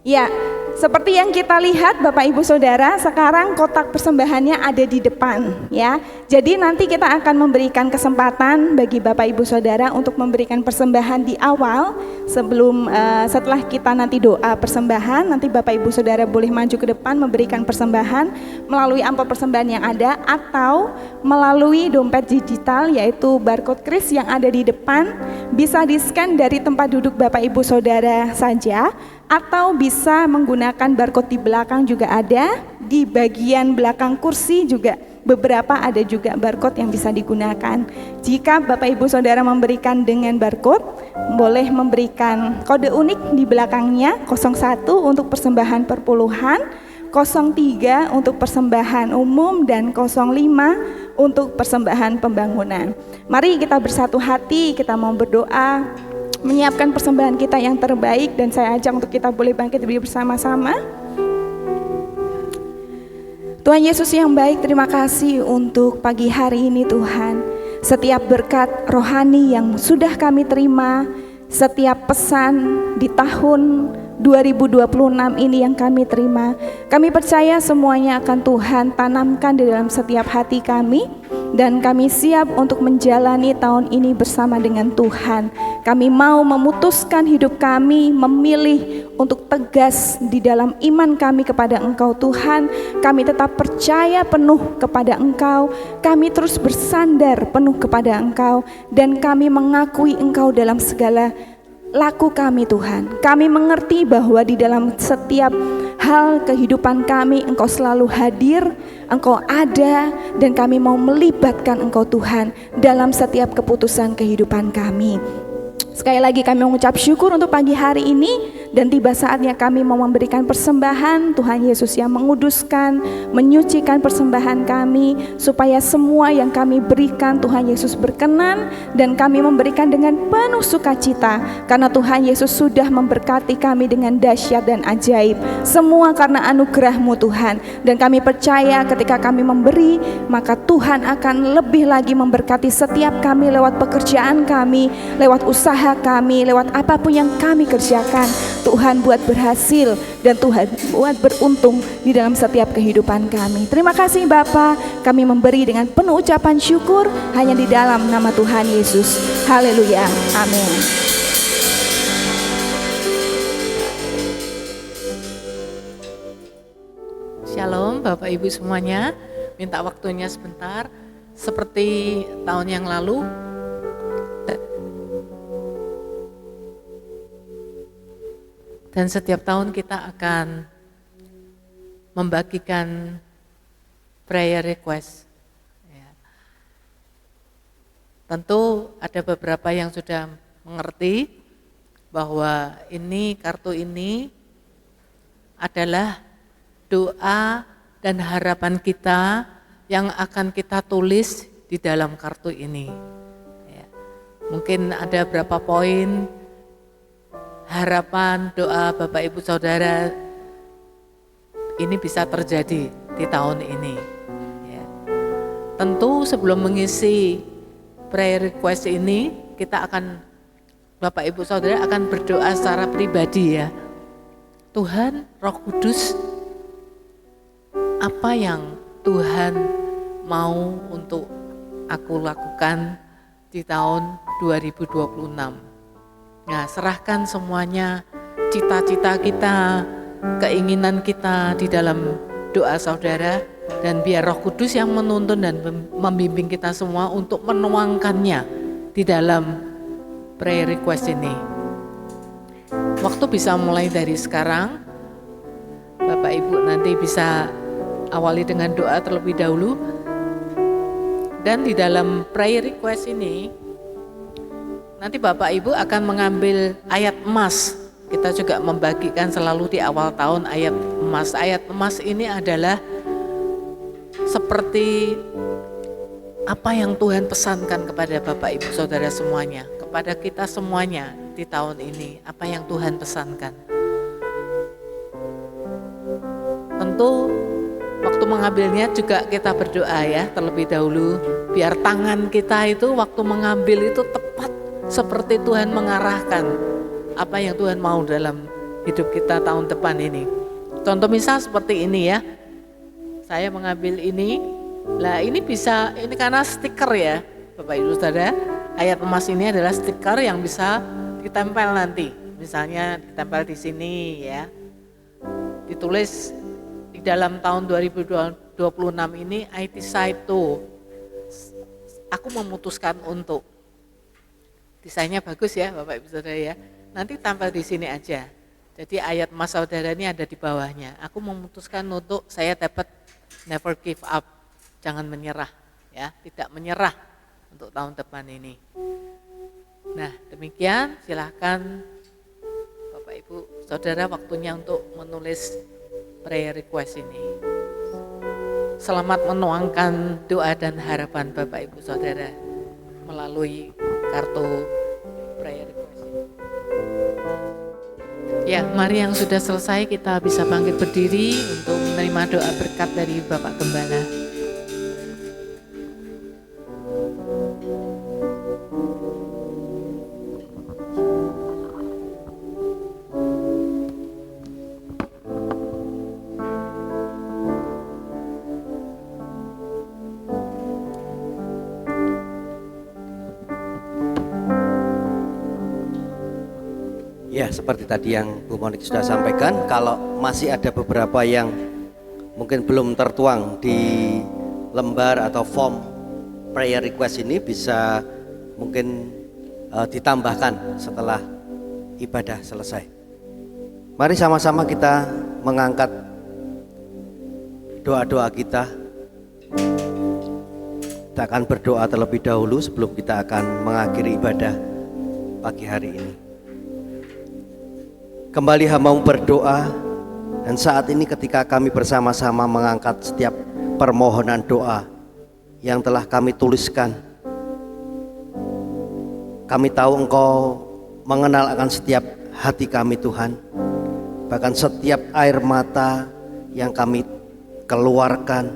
Ya, Seperti yang kita lihat Bapak Ibu Saudara, sekarang kotak persembahannya ada di depan ya. Jadi nanti kita akan memberikan kesempatan bagi Bapak Ibu Saudara untuk memberikan persembahan di awal sebelum setelah kita nanti doa persembahan, nanti Bapak Ibu Saudara boleh maju ke depan memberikan persembahan melalui amplop persembahan yang ada atau melalui dompet digital yaitu barcode kris yang ada di depan, bisa di-scan dari tempat duduk Bapak Ibu Saudara saja, atau bisa menggunakan barcode di belakang juga ada, di bagian belakang kursi juga beberapa ada juga barcode yang bisa digunakan. Jika Bapak Ibu Saudara memberikan dengan barcode, boleh memberikan kode unik di belakangnya, 01 untuk persembahan perpuluhan, 03 untuk persembahan umum, dan 05 untuk persembahan pembangunan. Mari kita bersatu hati, kita mau berdoa, menyiapkan persembahan kita yang terbaik, dan saya ajak untuk kita boleh bangkit bersama-sama. Tuhan Yesus yang baik, terima kasih untuk pagi hari ini Tuhan. Setiap berkat rohani yang sudah kami terima, setiap pesan di tahun 2026 ini yang kami terima, kami percaya semuanya akan Tuhan tanamkan di dalam setiap hati kami, dan kami siap untuk menjalani tahun ini bersama dengan Tuhan. Kami mau memutuskan hidup kami, memilih untuk tegas di dalam iman kami kepada Engkau Tuhan. Kami tetap percaya penuh kepada Engkau, kami terus bersandar penuh kepada Engkau, dan kami mengakui Engkau dalam segala laku kami Tuhan. Kami mengerti bahwa di dalam setiap hal kehidupan kami Engkau selalu hadir, Engkau ada, dan kami mau melibatkan Engkau Tuhan dalam setiap keputusan kehidupan kami. Sekali lagi kami mengucap syukur untuk pagi hari ini, dan tiba saatnya kami mau memberikan persembahan. Tuhan Yesus yang menguduskan, menyucikan persembahan kami, supaya semua yang kami berikan Tuhan Yesus berkenan, dan kami memberikan dengan penuh sukacita, karena Tuhan Yesus sudah memberkati kami dengan dahsyat dan ajaib. Semua karena anugerah-Mu Tuhan, dan kami percaya ketika kami memberi, maka Tuhan akan lebih lagi memberkati setiap kami lewat pekerjaan kami, lewat usaha kami, lewat apapun yang kami kerjakan. Tuhan buat berhasil, dan Tuhan buat beruntung di dalam setiap kehidupan kami. Terima kasih Bapa, kami memberi dengan penuh ucapan syukur hanya di dalam nama Tuhan Yesus. Haleluya, amin. Shalom Bapak Ibu semuanya, minta waktunya sebentar. Seperti tahun yang lalu, dan setiap tahun kita akan membagikan prayer request. Ya. Tentu ada beberapa yang sudah mengerti bahwa ini, kartu ini adalah doa dan harapan kita yang akan kita tulis di dalam kartu ini. Ya. Mungkin ada berapa poin harapan doa Bapak Ibu Saudara ini bisa terjadi di tahun ini. Ya. Tentu sebelum mengisi prayer request ini, kita akan, Bapak Ibu Saudara akan berdoa secara pribadi ya. Tuhan, Roh Kudus, apa yang Tuhan mau untuk aku lakukan di tahun 2026? Nah, serahkan semuanya, cita-cita kita, keinginan kita di dalam doa saudara, dan biar Roh Kudus yang menuntun dan membimbing kita semua untuk menuangkannya di dalam prayer request ini. Waktu bisa mulai dari sekarang. Bapak Ibu nanti bisa awali dengan doa terlebih dahulu, dan di dalam prayer request ini nanti Bapak Ibu akan mengambil ayat emas. Kita juga membagikan selalu di awal tahun ayat emas. Ayat emas ini adalah seperti apa yang Tuhan pesankan kepada Bapak Ibu Saudara semuanya, kepada kita semuanya di tahun ini, apa yang Tuhan pesankan. Tentu waktu mengambilnya juga kita berdoa ya terlebih dahulu, biar tangan kita itu waktu mengambil itu tepat seperti Tuhan mengarahkan apa yang Tuhan mau dalam hidup kita tahun depan ini. contoh misal seperti ini ya. Saya mengambil ini. Lah ini bisa, ini karena stiker ya Bapak Ibu Saudara. Ayat emas ini adalah stiker yang bisa ditempel nanti. Misalnya ditempel di sini ya. Ditulis di dalam tahun 2026 ini IT site tuh. Aku memutuskan untuk. Desainnya bagus ya Bapak Ibu Saudara ya. Nanti tampil di sini aja. Jadi ayat emas saudara ini ada di bawahnya. Aku memutuskan untuk saya dapat never give up. Jangan menyerah ya, tidak menyerah untuk tahun depan ini. Nah, demikian silahkan Bapak Ibu Saudara waktunya untuk menulis prayer request ini. Selamat menuangkan doa dan harapan Bapak Ibu Saudara melalui kartu prayer request. Ya, mari yang sudah selesai kita bisa bangkit berdiri untuk menerima doa berkat dari Bapak Gembala. Ya, seperti tadi yang Bu Monik sudah sampaikan, kalau masih ada beberapa yang mungkin belum tertuang di lembar atau form prayer request ini, bisa mungkin ditambahkan setelah ibadah selesai. Mari sama-sama kita mengangkat doa-doa kita. Kita akan berdoa terlebih dahulu sebelum kita akan mengakhiri ibadah pagi hari ini. Kembali hamba-Mu berdoa, dan saat ini ketika kami bersama-sama mengangkat setiap permohonan doa yang telah kami tuliskan, kami tahu Engkau mengenal akan setiap hati kami Tuhan. Bahkan setiap air mata yang kami keluarkan,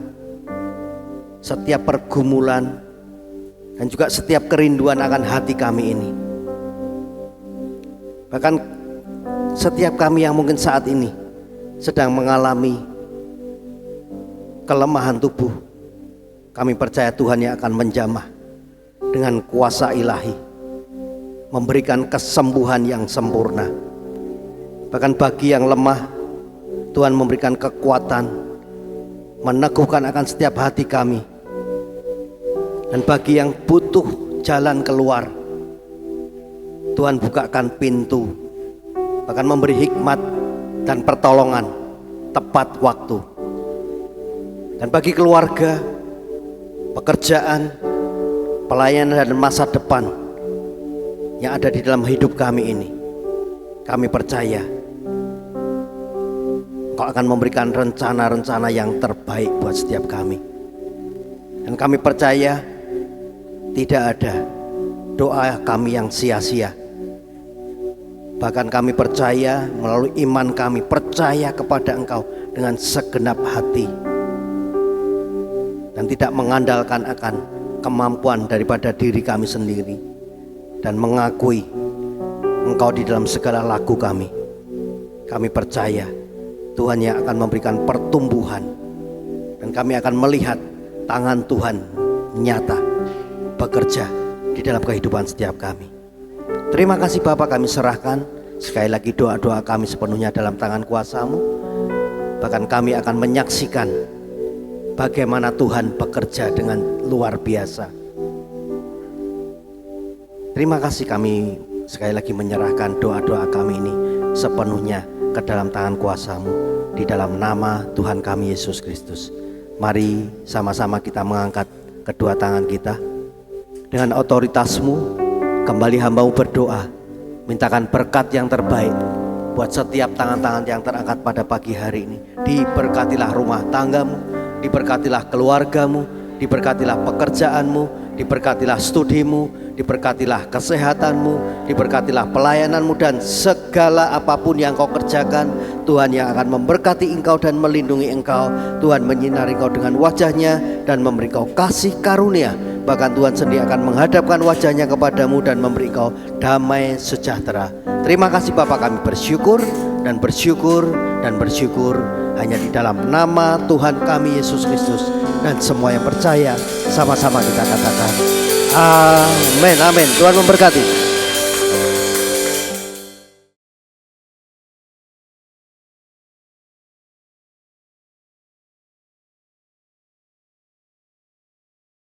setiap pergumulan, dan juga setiap kerinduan akan hati kami ini. Bahkan setiap kami yang mungkin saat ini sedang mengalami kelemahan tubuh, kami percaya Tuhan yang akan menjamah dengan kuasa ilahi, memberikan kesembuhan yang sempurna. Bahkan bagi yang lemah, Tuhan memberikan kekuatan, meneguhkan akan setiap hati kami. Dan bagi yang butuh jalan keluar, Tuhan bukakan pintu, bahkan memberi hikmat dan pertolongan tepat waktu. Dan bagi keluarga, pekerjaan, pelayanan dan masa depan yang ada di dalam hidup kami ini, kami percaya Engkau akan memberikan rencana-rencana yang terbaik buat setiap kami. Dan kami percaya tidak ada doa kami yang sia-sia. Bahkan kami percaya melalui iman kami percaya kepada Engkau dengan segenap hati, dan tidak mengandalkan akan kemampuan daripada diri kami sendiri, dan mengakui Engkau di dalam segala laku kami. Kami percaya Tuhan yang akan memberikan pertumbuhan, dan kami akan melihat tangan Tuhan nyata bekerja di dalam kehidupan setiap kami. Terima kasih Bapa, kami serahkan sekali lagi doa-doa kami sepenuhnya dalam tangan kuasa-Mu. Bahkan kami akan menyaksikan bagaimana Tuhan bekerja dengan luar biasa. Terima kasih, kami sekali lagi menyerahkan doa-doa kami ini sepenuhnya ke dalam tangan kuasa-Mu, di dalam nama Tuhan kami Yesus Kristus. Mari sama-sama kita mengangkat kedua tangan kita. Dengan otoritas-Mu, kembali hamba-Mu berdoa, mintakan berkat yang terbaik buat setiap tangan-tangan yang terangkat pada pagi hari ini. Diberkatilah rumah tanggamu, diberkatilah keluargamu, diberkatilah pekerjaanmu, diberkatilah studimu, diberkatilah kesehatanmu, diberkatilah pelayananmu, dan segala apapun yang kau kerjakan, Tuhan yang akan memberkati engkau dan melindungi engkau. Tuhan menyinari engkau dengan wajahnya dan memberi kau kasih karunia bahkan Tuhan sendiri akan menghadapkan wajahnya kepadamu dan memberi kau damai sejahtera. Terima kasih Bapa, kami bersyukur dan bersyukur dan bersyukur hanya di dalam nama Tuhan kami Yesus Kristus. Dan semua yang percaya sama-sama kita katakan amin, amin. Tuhan memberkati.